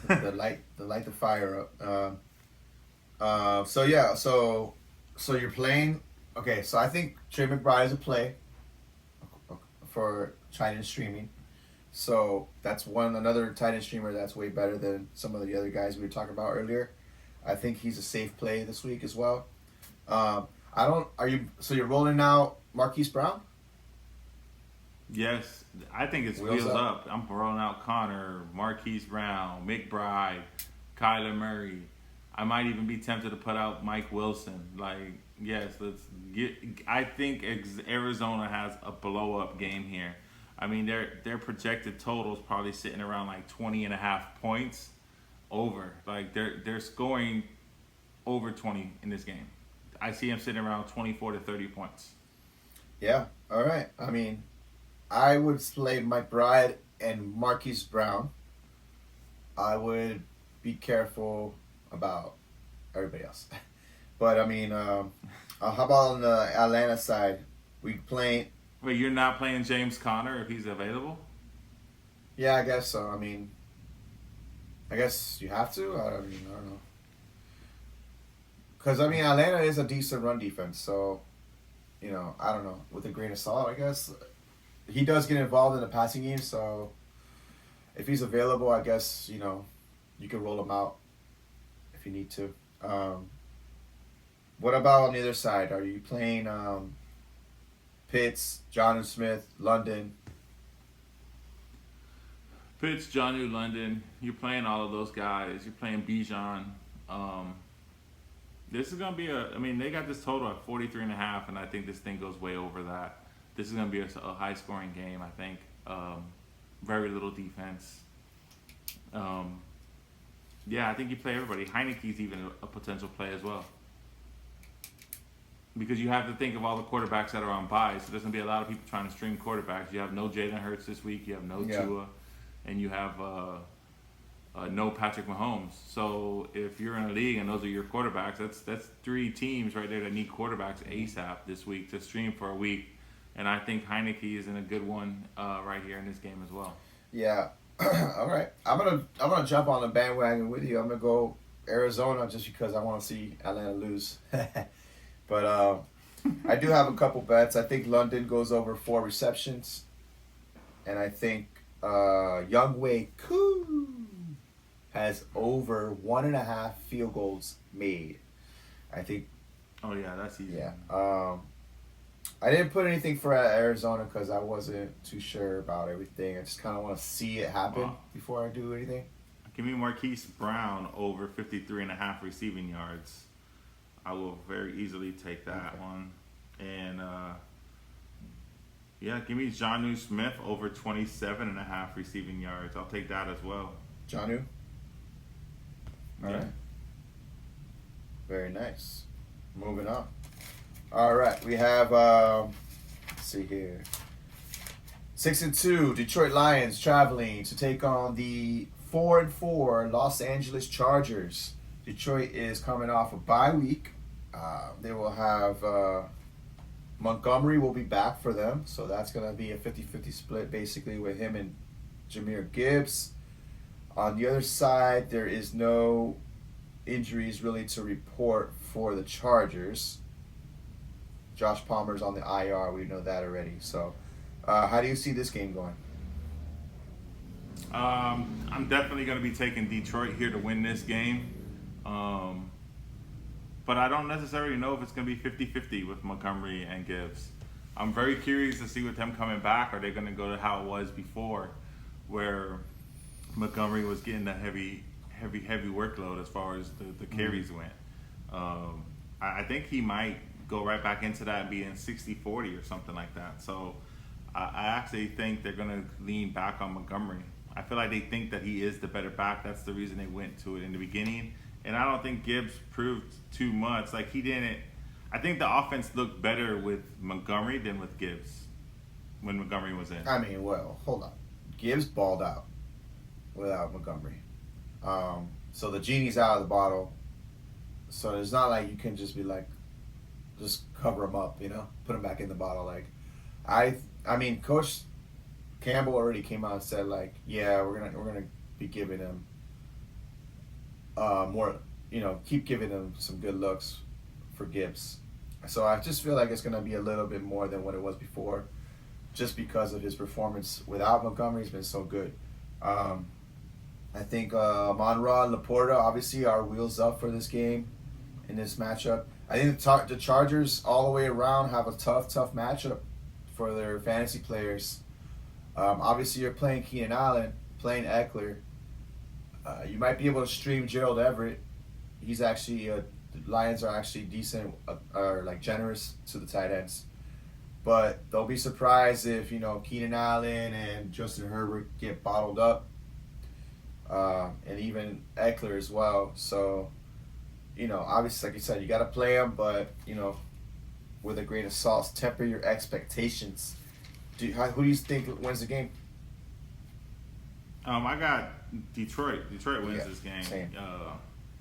the light the fire up. So you're playing. Okay, so I think Trey McBride is a play for tight end streaming. So that's another tight end streamer that's way better than some of the other guys we were talking about earlier. I think he's a safe play this week as well. So you're rolling out Marquise Brown? Yes, I think it's wheels up. I'm throwing out Connor, Marquise Brown, McBride, Kyler Murray. I might even be tempted to put out Mike Wilson. Like, yes, I think Arizona has a blow up game here. I mean, their projected total is probably sitting around like 20 and a half points over. Like they're scoring over 20 in this game. I see them sitting around 24 to 30 points. Yeah. All right. I mean, I would play McBride and Marquise Brown. I would be careful about everybody else. But I mean, how about on the Atlanta side? We playing. Wait, you're not playing James Conner if he's available? Yeah, I guess so. I mean, I guess you have to. I don't know. Because I mean, Atlanta is a decent run defense, so I don't know. With a grain of salt, I guess he does get involved in the passing game. So if he's available, I guess you can roll him out if you need to. What about on the other side? Are you playing Pitts, Jonathan Smith, London? Pitts, Johnu London. You're playing all of those guys. You're playing Bijan. This is gonna be I mean, they got this total at 43.5, and I think this thing goes way over that. This is gonna be a high-scoring game. I think. Very little defense. Yeah, I think you play everybody. Heineke's even a potential play as well. Because you have to think of all the quarterbacks that are on bye. So there's going to be a lot of people trying to stream quarterbacks. You have no Jalen Hurts this week. You have no Tua. And you have no Patrick Mahomes. So if you're in a league and those are your quarterbacks, that's 3 teams right there that need quarterbacks ASAP this week to stream for a week. And I think Heineke is in a good one right here in this game as well. Yeah. All right. I'm gonna jump on the bandwagon with you. I'm gonna go Arizona just because I want to see Atlanta lose. But I do have a couple bets. I think London goes over 4 receptions, and I think Younghoe Koo has over 1.5 field goals made. I think. Oh yeah, that's easy. Yeah. I didn't put anything for Arizona because I wasn't too sure about everything. I just kind of want to see it happen before I do anything. Give me Marquise Brown over 53.5 receiving yards. I will very easily take that one. And, yeah, give me Jonnu Smith over 27.5 receiving yards. I'll take that as well. Jonnu? All right. Very nice. Moving on. All right, we have, let's see here. 6-2, Detroit Lions traveling to take on the 4-4 Los Angeles Chargers. Detroit is coming off a bye week. They will have Montgomery will be back for them, so that's going to be a 50-50 split basically with him and Jahmyr Gibbs. On the other side, there is no injuries really to report for the Chargers. Josh Palmer's on the IR. We know that already. So, how do you see this game going? I'm definitely going to be taking Detroit here to win this game. But I don't necessarily know if it's going to be 50-50 with Montgomery and Gibbs. I'm very curious to see with them coming back. Are they going to go to how it was before, where Montgomery was getting the heavy workload as far as the carries went? I think he might go right back into that and be in 60-40 or something like that. So I actually think they're going to lean back on Montgomery. I feel like they think that he is the better back. That's the reason they went to it in the beginning. And I don't think Gibbs proved too much. Like, he didn't. I think the offense looked better with Montgomery than with Gibbs when Montgomery was in. I mean, well, hold on. Gibbs balled out without Montgomery. So the genie's out of the bottle. So it's not like you can just be like, just cover him up, put him back in the bottle. Like, I mean, Coach Campbell already came out and said, like, yeah, we're gonna be giving him more, keep giving him some good looks for Gibbs. So I just feel like it's gonna be a little bit more than what it was before, just because of his performance without Montgomery has been so good. I think Monroe and Laporta obviously are wheels up for this game in this matchup. I think the Chargers all the way around have a tough matchup for their fantasy players. Obviously, you're playing Keenan Allen, playing Eckler. You might be able to stream Gerald Everett. He's actually the Lions are actually decent, or like generous to the tight ends. But don't be surprised if Keenan Allen and Justin Herbert get bottled up, and even Eckler as well. So, obviously, like you said, you got to play them, but, with a grain of salt, temper your expectations. Who do you think wins the game? I got Detroit. Detroit wins this game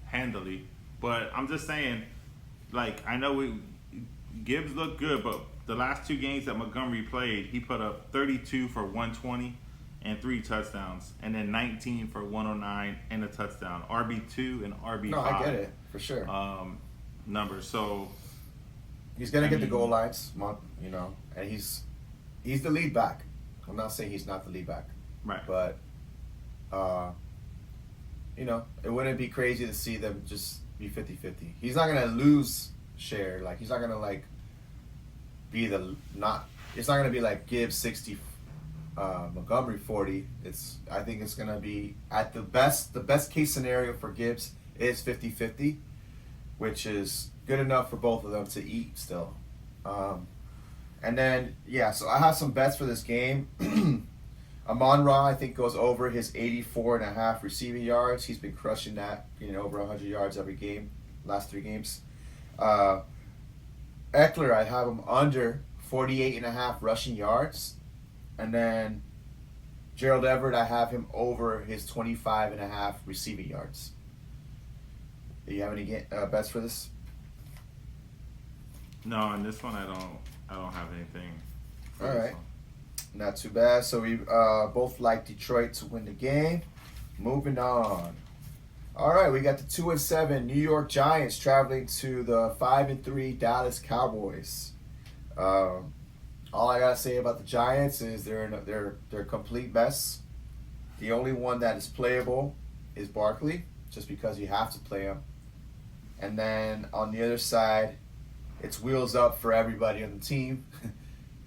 handily. But I'm just saying, like, I know Gibbs looked good, but the last 2 games that Montgomery played, he put up 32 for 120 and 3 touchdowns, and then 19 for 109 and a touchdown. RB2 and RB5. No, I get it, for sure. Numbers. So he's gonna get the goal lines, and he's the lead back. I'm not saying he's not the lead back, right? But it wouldn't be crazy to see them just be 50-50. He's not gonna lose share. Like, he's not gonna be it's not gonna be like Gibbs Montgomery 40. I think it's gonna be at the best. The best case scenario for Gibbs is 50-50, which is good enough for both of them to eat still. And then so I have some bets for this game. Amon-Ra, I think, goes over his 84.5 receiving yards. He's been crushing that, over 100 yards every game, last 3 games. Eckler, I have him under 48.5 rushing yards. And then Gerald Everett, I have him over his 25.5 receiving yards. Do you have any bets for this? No, on this one I don't have anything. All right. Not too bad. So we both like Detroit to win the game. Moving on. All right, we got the 2-7 New York Giants traveling to the 5-3 Dallas Cowboys. All I gotta say about the Giants is they're complete mess. The only one that is playable is Barkley, just because you have to play him. And then on the other side, it's wheels up for everybody on the team.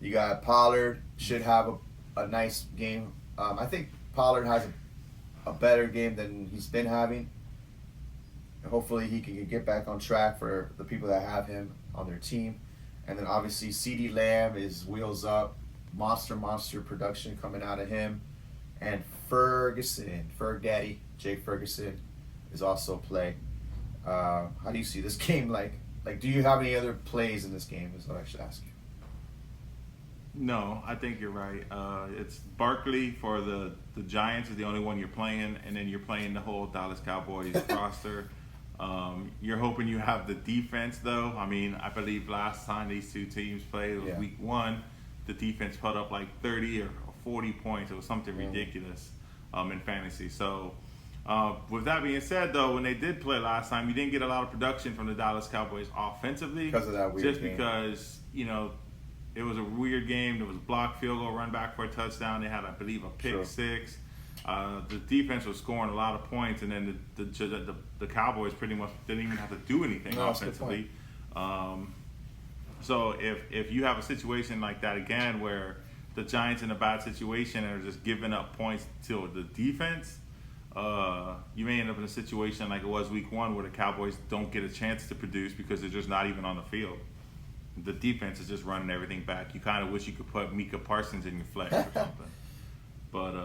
You got Pollard, should have a nice game. I think Pollard has a better game than he's been having. Hopefully he can get back on track for the people that have him on their team. And then obviously CeeDee Lamb is wheels up. Monster production coming out of him. And Ferg Daddy, Jake Ferguson, is also play. How do you see this game? Like, do you have any other plays in this game is what I should ask you. No, I think you're right. It's Barkley for the Giants is the only one you're playing, and then you're playing the whole Dallas Cowboys roster. You're hoping you have the defense, though. I mean, I believe last time these two teams played, it was week 1. The defense put up like 30 or 40 points. It was something ridiculous in fantasy. So with that being said, though, when they did play last time, you didn't get a lot of production from the Dallas Cowboys offensively. Because of that weird game. Because, it was a weird game. There was a blocked field goal, run back for a touchdown. They had, I believe, a pick six. The defense was scoring a lot of points, and then the Cowboys pretty much didn't even have to do anything offensively. So if you have a situation like that again where the Giants in a bad situation and are just giving up points to the defense, you may end up in a situation like it was week 1 where the Cowboys don't get a chance to produce because they're just not even on the field. The defense is just running everything back. You kind of wish you could put Micah Parsons in your flex or something. But,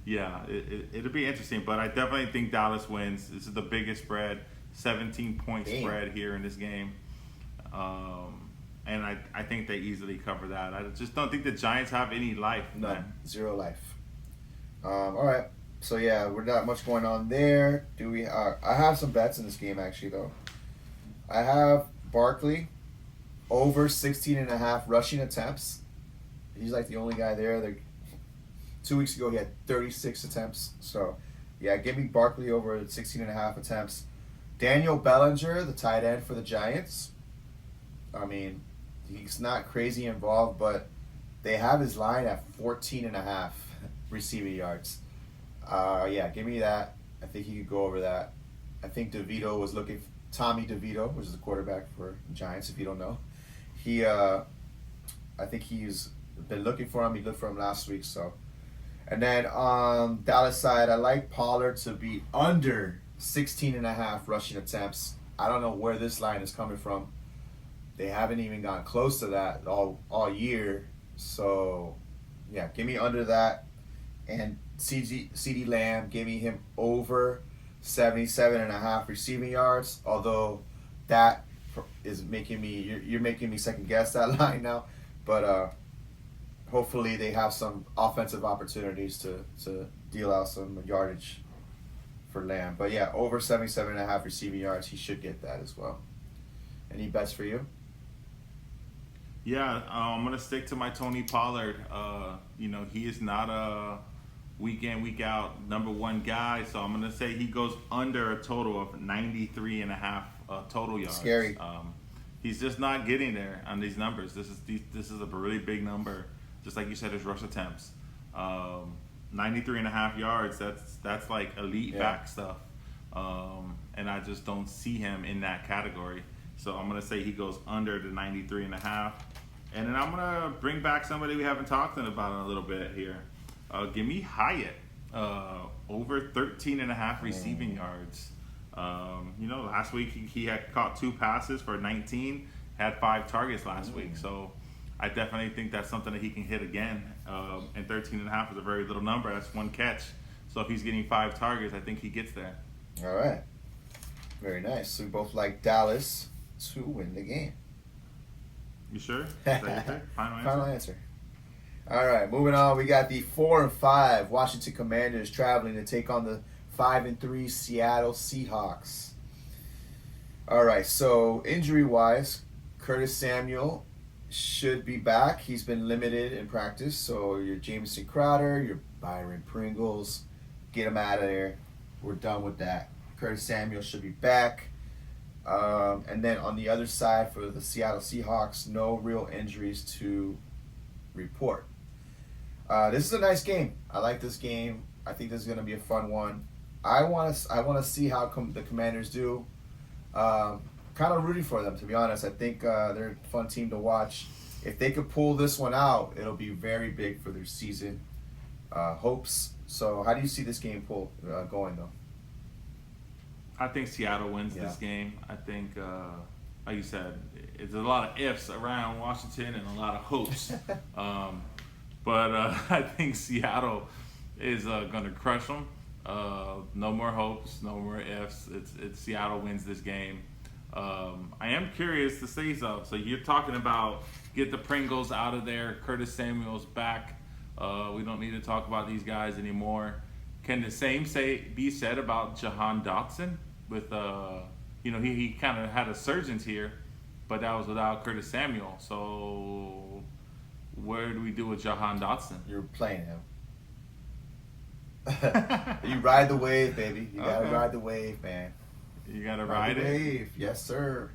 it'll be interesting. But I definitely think Dallas wins. This is the biggest spread, 17-point spread here in this game. And I think they easily cover that. I just don't think the Giants have any life. None. Man. 0 life. All right. So, we're not much going on there. I have some bets in this game, actually, though. I have Barkley over 16.5 rushing attempts. He's like the only guy there. 2 weeks ago, he had 36 attempts. So, give me Barkley over 16.5 attempts. Daniel Bellinger, the tight end for the Giants. I mean, he's not crazy involved, but they have his line at 14.5 receiving yards. Give me that. I think he could go over that. I think Tommy DeVito, which is the quarterback for the Giants, if you don't know. I think he's been looking for him. He looked for him last week, so. And then on Dallas side, I like Pollard to be under 16.5 rushing attempts. I don't know where this line is coming from. They haven't even gotten close to that all year. So, give me under that. And CeeDee Lamb, give me him over 77.5 receiving yards. Although that is you're making me second guess that line now. But hopefully they have some offensive opportunities to deal out some yardage for Lamb. But over 77.5 receiving yards, he should get that as well. Any bets for you? I'm going to stick to my Tony Pollard. He is not a week in, week out number 1 guy, so I'm going to say he goes under a total of 93.5 total yards. Scary. He's just not getting there on these numbers. This is a really big number. Just like you said, his rush attempts. 93.5 yards, that's like elite back stuff. And I just don't see him in that category. So I'm going to say he goes under the 93.5. And then I'm gonna bring back somebody we haven't talked about in a little bit here. Give me Hyatt over 13.5 receiving yards. Last week he had caught 2 passes for 19, had 5 targets last week. So I definitely think that's something that he can hit again. And 13.5 is a very little number. That's 1 catch. So if he's getting 5 targets, I think he gets there. All right. Very nice. So we both like Dallas to win the game. You sure? Is that your pick? Final answer. All right, moving on. We got the 4-5 Washington Commanders traveling to take on the 5-3 Seattle Seahawks. All right, so injury-wise, Curtis Samuel should be back. He's been limited in practice. So your Jamison Crowder, your Byron Pringles, get him out of there. We're done with that. Curtis Samuel should be back. And then on the other side for the Seattle Seahawks, no real injuries to report. This is a nice game. I like this game. I think this is going to be a fun one. I want to see how the Commanders do. Kind of rooting for them, to be honest. I think they're a fun team to watch. If they could pull this one out, it'll be very big for their season hopes. So how do you see this game going, though? I think Seattle wins this game. I think, like you said, there's a lot of ifs around Washington and a lot of hopes. But I think Seattle is going to crush them. No more hopes, no more ifs. It's Seattle wins this game. I am curious to see so. So you're talking about get the Pringles out of there. Curtis Samuel's back. We don't need to talk about these guys anymore. Can the same be said about Jahan Dotson? With he kind of had a surgeons here, but that was without Curtis Samuel. So where do we do with Jahan Dotson? You're playing him. You ride the wave, baby. You gotta ride the wave, man. You gotta ride the it. Wave, yes, sir.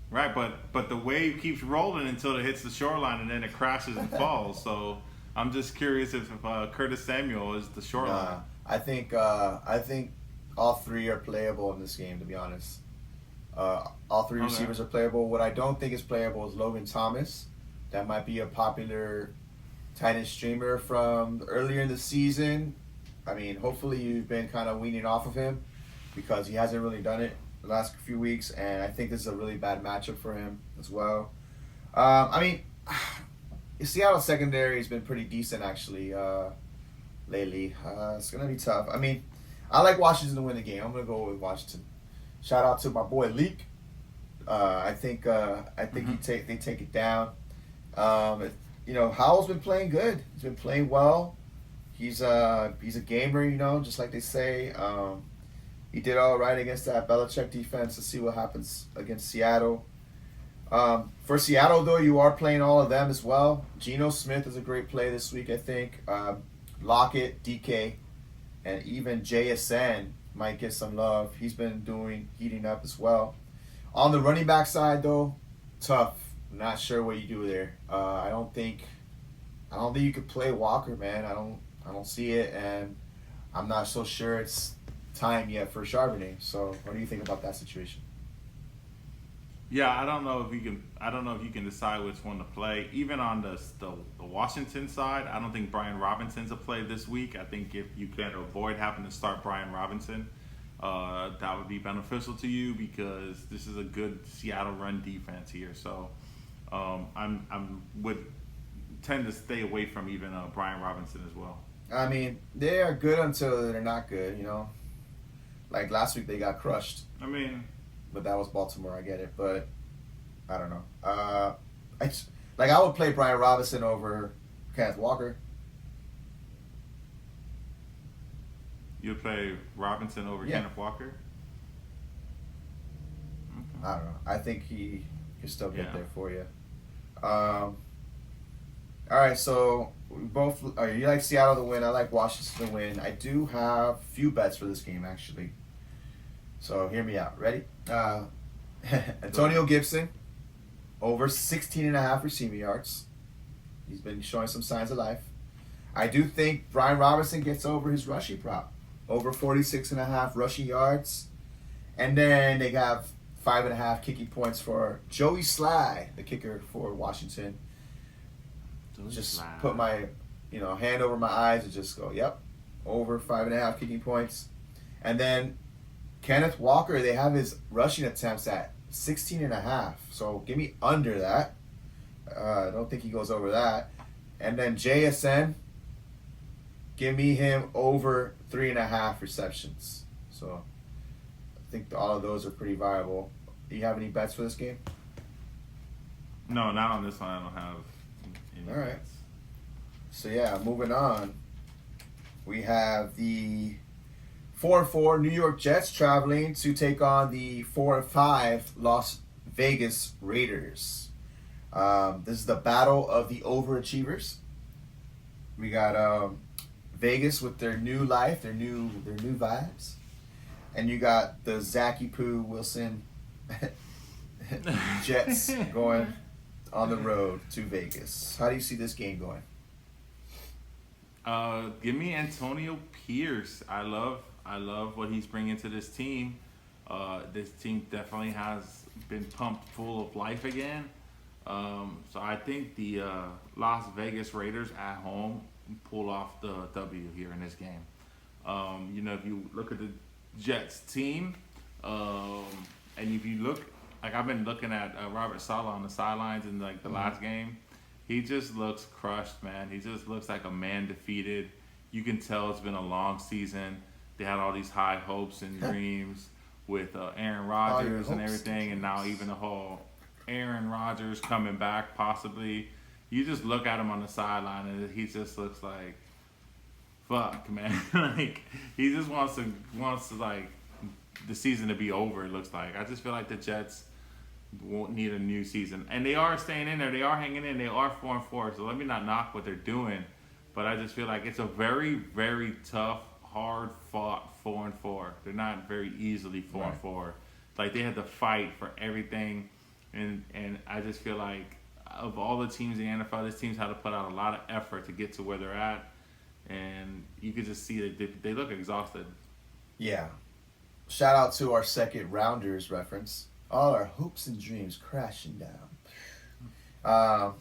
Right, but the wave keeps rolling until it hits the shoreline and then it crashes and falls. So I'm just curious if Curtis Samuel is the shoreline. I think all 3 are playable in this game, to be honest. All 3 receivers are playable. What I don't think is playable is Logan Thomas. That might be a popular tight end streamer from earlier in the season. I mean, hopefully you've been kind of weaning off of him because he hasn't really done it the last few weeks, and I think this is a really bad matchup for him as well. Seattle secondary has been pretty decent, actually, lately. It's going to be tough. I mean, I like Washington to win the game. I'm gonna go with Washington. Shout out to my boy Leak. I think they take it down. Howell's been playing good. He's been playing well. He's a gamer, just like they say. He did all right against that Belichick defense. Let's see what happens against Seattle. For Seattle, though, you are playing all of them as well. Geno Smith is a great play this week, I think. Lockett, DK. And even JSN might get some love. He's been heating up as well. On the running back side, though, tough. Not sure what you do there. I don't think you could play Walker, man. I don't see it, and I'm not so sure it's time yet for Charbonnet. So, what do you think about that situation? Yeah, I don't know if you can decide which one to play. Even on the Washington side, I don't think Brian Robinson's a play this week. I think if you can avoid having to start Brian Robinson, that would be beneficial to you because this is a good Seattle run defense here. So would tend to stay away from even Brian Robinson as well. I mean, they are good until they're not good. Like last week they got crushed. But that was Baltimore, I get it. But I don't know. I would play Brian Robinson over Kenneth Walker. You'd play Robinson over Kenneth Walker? Okay. I don't know. I think he can still get there for you. All right, so we both you like Seattle to win. I like Washington to win. I do have a few bets for this game, actually. So hear me out. Ready? Antonio Gibson, over 16.5 receiving yards. He's been showing some signs of life. I do think Brian Robinson gets over his rushing prop, over 46.5 rushing yards. And then they have 5.5 kicking points for Joey Sly, the kicker for Washington. just put my, hand over my eyes and just go, yep, over 5.5 kicking points. And then Kenneth Walker, they have his rushing attempts at 16.5. So give me under that. I don't think he goes over that. And then JSN, give me him over 3.5 receptions. So I think all of those are pretty viable. Do you have any bets for this game? No, not on this one. I don't have any All right. bets. So yeah, moving on. We have the 4-4 New York Jets traveling to take on the 4-5 Las Vegas Raiders. This is the battle of the overachievers. We got Vegas with their new life, their new vibes, and you got the Zachy Poo Wilson Jets going on the road to Vegas. How do you see this game going? Give me Antonio Pierce. I love what he's bringing to this team. This team definitely has been pumped full of life again. So I think the Las Vegas Raiders at home pull off the W here in this game. If you look at the Jets team, and if you look, like I've been looking at Robert Saleh on the sidelines in like the last game, he just looks crushed, man. He just looks like a man defeated. You can tell it's been a long season. They had all these high hopes and dreams with Aaron Rodgers and everything, and now even the whole Aaron Rodgers coming back possibly. You just look at him on the sideline and he just looks like, fuck, man. Like he just wants to like the season to be over. It looks like. I just feel like the Jets won't need a new season, and they are staying in there. They are hanging in. They are 4-4. So let me not knock what they're doing, but I just feel like it's a very, very tough, hard fought 4-4. They're not very easily 4-4. Right. Like they had to fight for everything, and I just feel like of all the teams in the NFL, this team's had to put out a lot of effort to get to where they're at, and you could just see that they look exhausted. Yeah. Shout out to our second rounders reference. All our hopes and dreams crashing down. What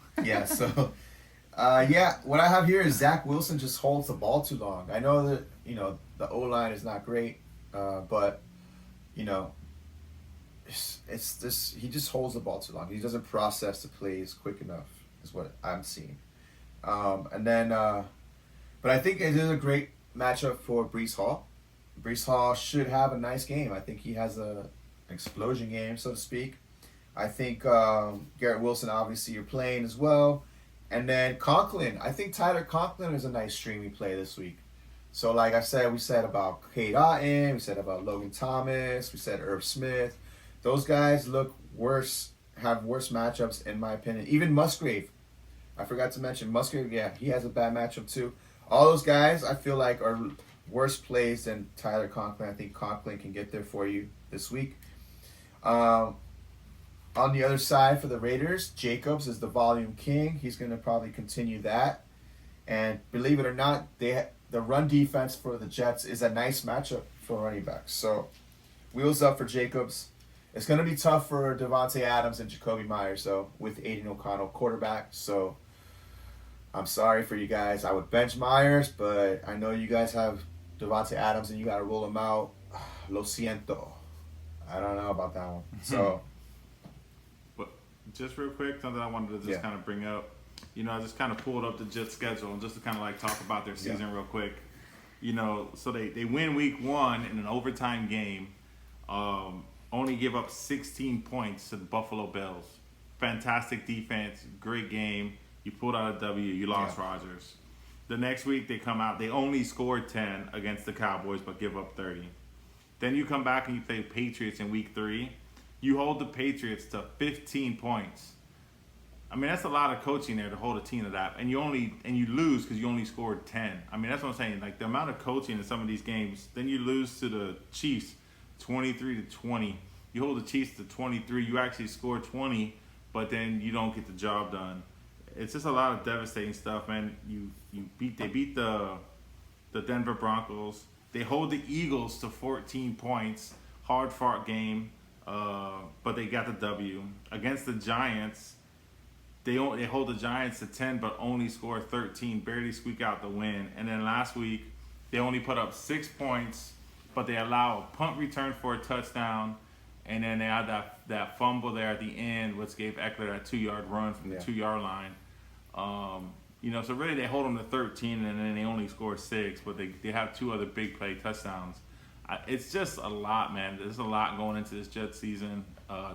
I have here is Zach Wilson just holds the ball too long. I know that, the O-line is not great, but, it's this, he just holds the ball too long. He doesn't process the plays quick enough, is what I'm seeing. But I think it is a great matchup for Breece Hall. Breece Hall should have a nice game. I think he has an explosion game, so to speak. I think Garrett Wilson, obviously, you're playing as well. And then Conklin. I think Tyler Conklin is a nice streamy play this week. So like I said, we said about Cade Otton, we said about Logan Thomas, we said Irv Smith. Those guys look worse, have worse matchups in my opinion. Even Musgrave. I forgot to mention Musgrave, yeah, he has a bad matchup too. All those guys I feel like are worse plays than Tyler Conklin. I think Conklin can get there for you this week. On the other side for the Raiders, Jacobs is the volume king. He's going to probably continue that. And believe it or not, the run defense for the Jets is a nice matchup for running backs. So wheels up for Jacobs. It's going to be tough for Devontae Adams and Jacoby Myers, though, with Aiden O'Connell quarterback. So I'm sorry for you guys. I would bench Myers, but I know you guys have Devontae Adams and you got to roll him out. Lo siento. I don't know about that one. So, but just real quick, something I wanted to just kind of bring up. I just kind of pulled up the Jets schedule and just to kind of like talk about their season real quick. So they win week 1 in an overtime game. Only give up 16 points to the Buffalo Bills. Fantastic defense, great game. You pulled out a W. You lost Rodgers. The next week they come out. They only scored 10 against the Cowboys, but give up 30. Then you come back and you play Patriots in week 3. You hold the Patriots to 15 points. I mean, that's a lot of coaching there to hold a team to that. And you lose because you only scored 10. I mean, that's what I'm saying. Like the amount of coaching in some of these games. Then you lose to the Chiefs 23-20. You hold the Chiefs to 23. You actually score 20, but then you don't get the job done. It's just a lot of devastating stuff, man. They beat the Denver Broncos. They hold the Eagles to 14 points. Hard-fought game, but they got the W. Against the Giants, they hold the Giants to 10, but only score 13, barely squeak out the win. And then last week, they only put up 6 points, but they allow a punt return for a touchdown, and then they had that fumble there at the end, which gave Eckler that 2-yard run from the 2-yard line. So really they hold them to 13, and then they only score 6, but they have 2 other big play touchdowns. It's just a lot, man. There's a lot going into this Jets season.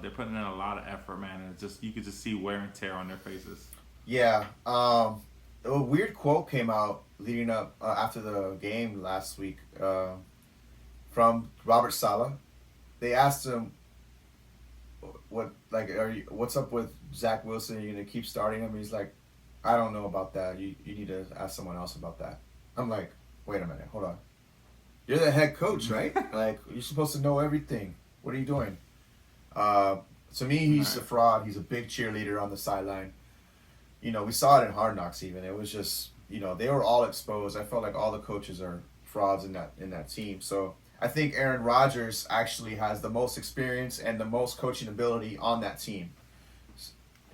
They're putting in a lot of effort, man, and you could just see wear and tear on their faces. Yeah. A weird quote came out leading up after the game last week from Robert Saleh. They asked him, what's up with Zach Wilson? Are you gonna keep starting him? And he's like, I don't know about that. You need to ask someone else about that. I'm like, wait a minute, hold on. You're the head coach, right? Like, you're supposed to know everything. What are you doing? To me, he's a fraud. He's a big cheerleader on the sideline. We saw it in Hard Knocks even. It was just, they were all exposed. I felt like all the coaches are frauds in that team. So I think Aaron Rodgers actually has the most experience and the most coaching ability on that team,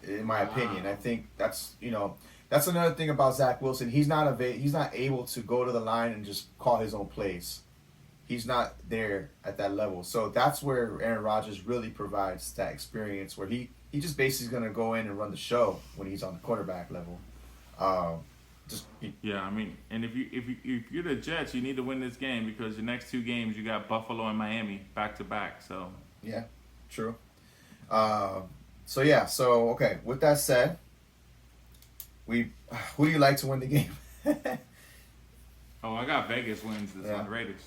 in my opinion. I think that's another thing about Zach Wilson. He's not able to go to the line and just call his own plays. He's not there at that level. So that's where Aaron Rodgers really provides that experience, where he just basically is going to go in and run the show when he's on the quarterback level. And if you're the Jets, you need to win this game, because your next 2 games you got Buffalo and Miami back to back. So yeah, true. Okay. With that said, who do you like to win the game? I got Vegas wins on the Raiders.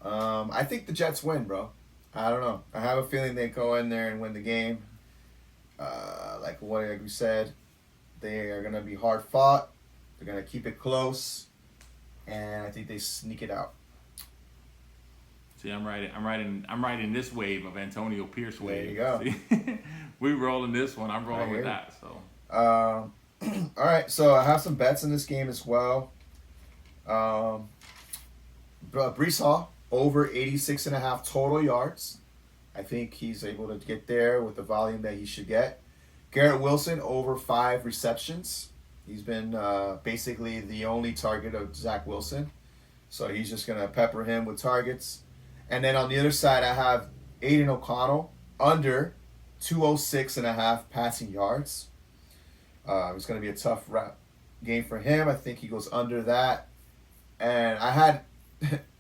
I think the Jets win, bro. I don't know. I have a feeling they go in there and win the game. Like we said, they are gonna be hard fought. They're gonna keep it close, and I think they sneak it out. See, I'm riding this wave of Antonio Pierce wave. There you go. We rolling this one. I'm rolling with that. So. All right. So I have some bets in this game as well. Brees Hall over 86.5 total yards. I think he's able to get there with the volume that he should get. Garrett Wilson over 5 receptions. He's been basically the only target of Zach Wilson, so he's just gonna pepper him with targets. And then on the other side, I have Aiden O'Connell under 206.5 passing yards. It's going to be a tough game for him. I think he goes under that. And I had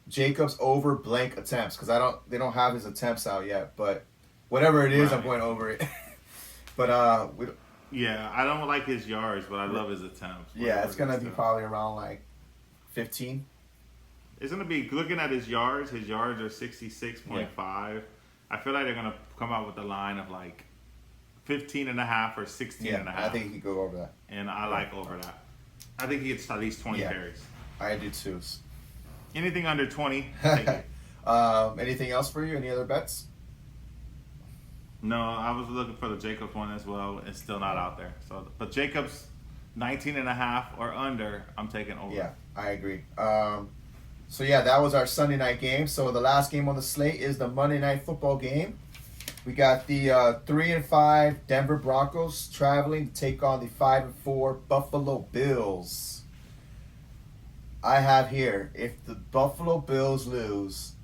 Jacobs over blank attempts, because they don't have his attempts out yet. But whatever it is, I'm going over it. But I don't like his yards, but I love his attempts. Yeah, it's going to be probably around like 15. It's going to be, looking at his yards are 66.5. I feel like they're going to come out with a line of like 15.5 or 16.5. I think he could go over that. And I like over that. I think he gets at least 20 carries. I do too. Anything under 20, take it. Anything else for you? Any other bets? No, I was looking for the Jacobs one as well. It's still not out there. So, but Jacobs 19.5 or under, I'm taking over. Yeah, I agree. That was our Sunday night game. So the last game on the slate is the Monday Night Football game. We got the 3-5 Denver Broncos traveling to take on the 5-4 Buffalo Bills. I have here, if the Buffalo Bills lose, ...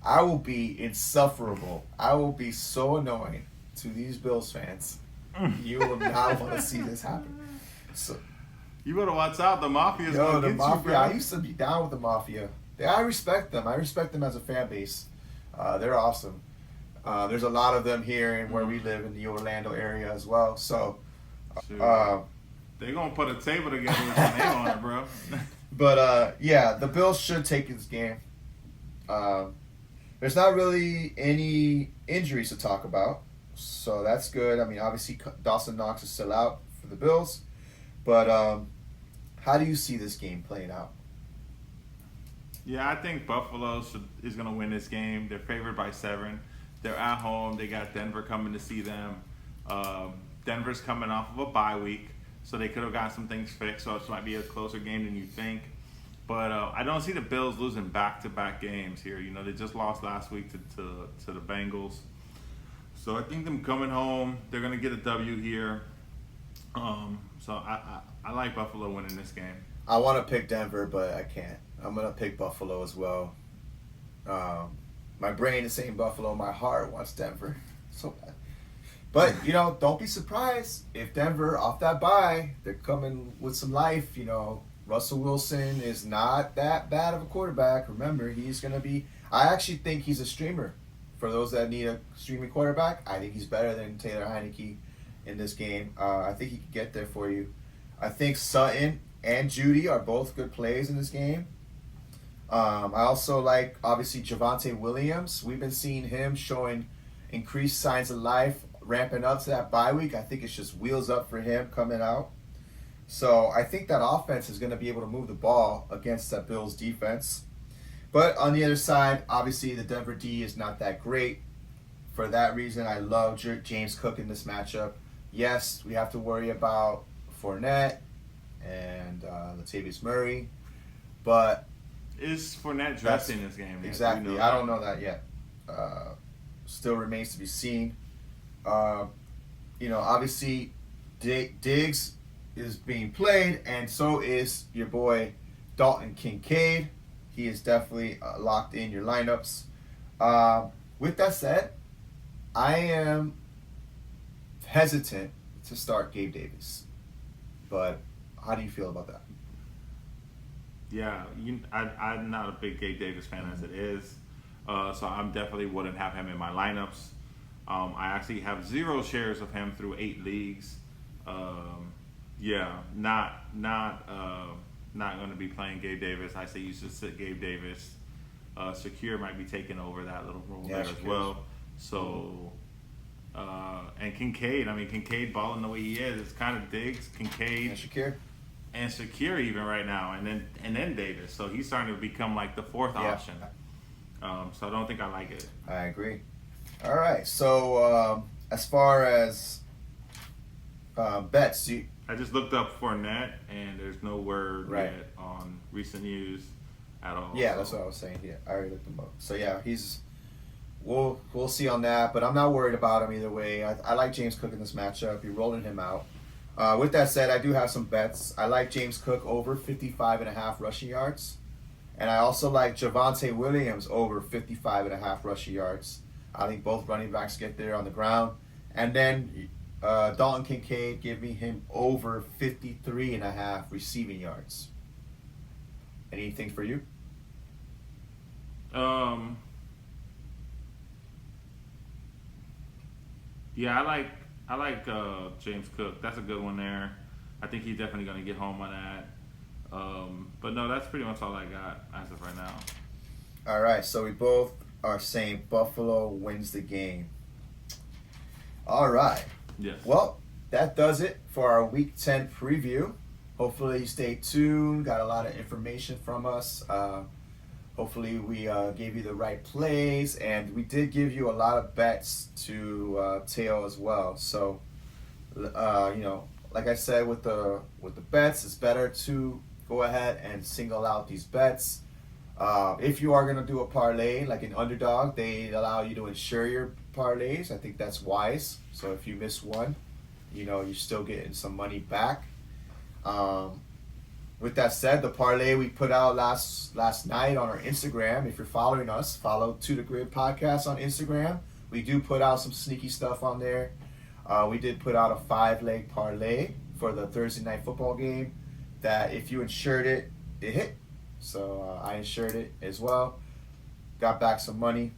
I will be insufferable. I will be so annoying to these Bills fans. You will not want to see this happen. So, you better watch out. The Mafia's the going to get Mafia, you, bro. I used to be down with the Mafia. I respect them. I respect them as a fan base. They're awesome. There's a lot of them here and where we live in the Orlando area as well. So, they're going to put a table together with your name on it, bro. But, the Bills should take this game. There's not really any injuries to talk about, so that's good. I mean, obviously, Dawson Knox is still out for the Bills. But how do you see this game playing out? Yeah, I think Buffalo is going to win this game. They're favored by 7. They're at home. They got Denver coming to see them. Denver's coming off of a bye week, so they could have got some things fixed. So it might be a closer game than you think. But I don't see the Bills losing back-to-back games here. You know, they just lost last week to the Bengals. So I think them coming home, they're gonna get a W here. So I like Buffalo winning this game. I want to pick Denver, but I can't. I'm gonna pick Buffalo as well. My brain is saying Buffalo. My heart wants Denver. So bad. But don't be surprised if Denver off that bye, they're coming with some life. Russell Wilson is not that bad of a quarterback. Remember, he's gonna be. I actually think he's a streamer. For those that need a streaming quarterback, I think he's better than Taylor Heineke in this game. I think he can get there for you. I think Sutton and Judy are both good plays in this game. I also like, obviously, Javonte Williams. We've been seeing him showing increased signs of life, ramping up to that bye week. I think it's just wheels up for him coming out. So I think that offense is going to be able to move the ball against that Bills defense. But on the other side, obviously, the Denver D is not that great. For that reason, I love James Cook in this matchup. Yes, we have to worry about Fournette and Latavius Murray, but is Fournette dressing this game? Exactly. I don't know that yet. Still remains to be seen. Obviously, Diggs is being played, and so is your boy Dalton Kincaid. He is definitely locked in your lineups. With that said, I am hesitant to start Gabe Davis. But how do you feel about that? Yeah, I'm not a big Gabe Davis fan as it is. So I definitely wouldn't have him in my lineups. I actually have 0 shares of him through 8 leagues. Not going to be playing Gabe Davis. I say you should sit Gabe Davis. Shakir might be taking over that little role there as well. So, and Kincaid. Kincaid balling the way he is. It's kind of Diggs, Kincaid, and Shakir even right now, and then Davis. So he's starting to become like the 4th option. So I don't think I like it. I agree. All right. So as far as bets, I just looked up Fournette, and there's no word Right. yet on recent news at all. Yeah, that's what I was saying. Yeah, I already looked him up. So yeah, we'll see on that, but I'm not worried about him either way. I like James Cook in this matchup. You're rolling him out. With that said, I do have some bets. I like James Cook over 55.5 rushing yards, and I also like Javonte Williams over 55.5 rushing yards. I think both running backs get there on the ground, and then Dalton Kincaid, give me him over 53.5 receiving yards. Anything for you? Yeah, I like James Cook. That's a good one there. I think he's definitely going to get home on that. But no, that's pretty much all I got as of right now. All right, so we both are saying Buffalo wins the game. All right. Yes. Well, that does it for our Week 10 preview. Hopefully you stay tuned. Got a lot of information from us. Hopefully we gave you the right plays, and we did give you a lot of bets to tail as well. So, like I said, with the bets, it's better to go ahead and single out these bets. If you are gonna do a parlay like an underdog, they allow you to insure your parlays. I think that's wise. So if you miss one, you're still getting some money back. With that said, the parlay we put out last night on our Instagram. If you're following us, follow To The Grid Podcast on Instagram. We do put out some sneaky stuff on there. We did put out a 5-leg parlay for the Thursday night football game that if you insured it, it hit. So I insured it as well. Got back some money.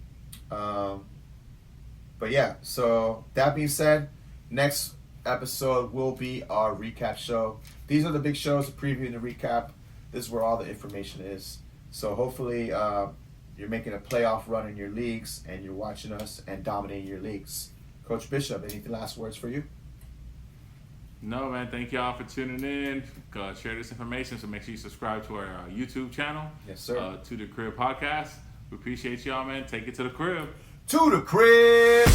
But yeah, so that being said, next episode will be our recap show. These are the big shows, the preview and the recap. This is where all the information is. So hopefully you're making a playoff run in your leagues and you're watching us and dominating your leagues. Coach Bishop, any last words for you? No, man. Thank y'all for tuning in. Share this information, so make sure you subscribe to our YouTube channel. Yes, sir. To The Crib Podcast. We appreciate y'all, man. Take it to the crib. To the crib!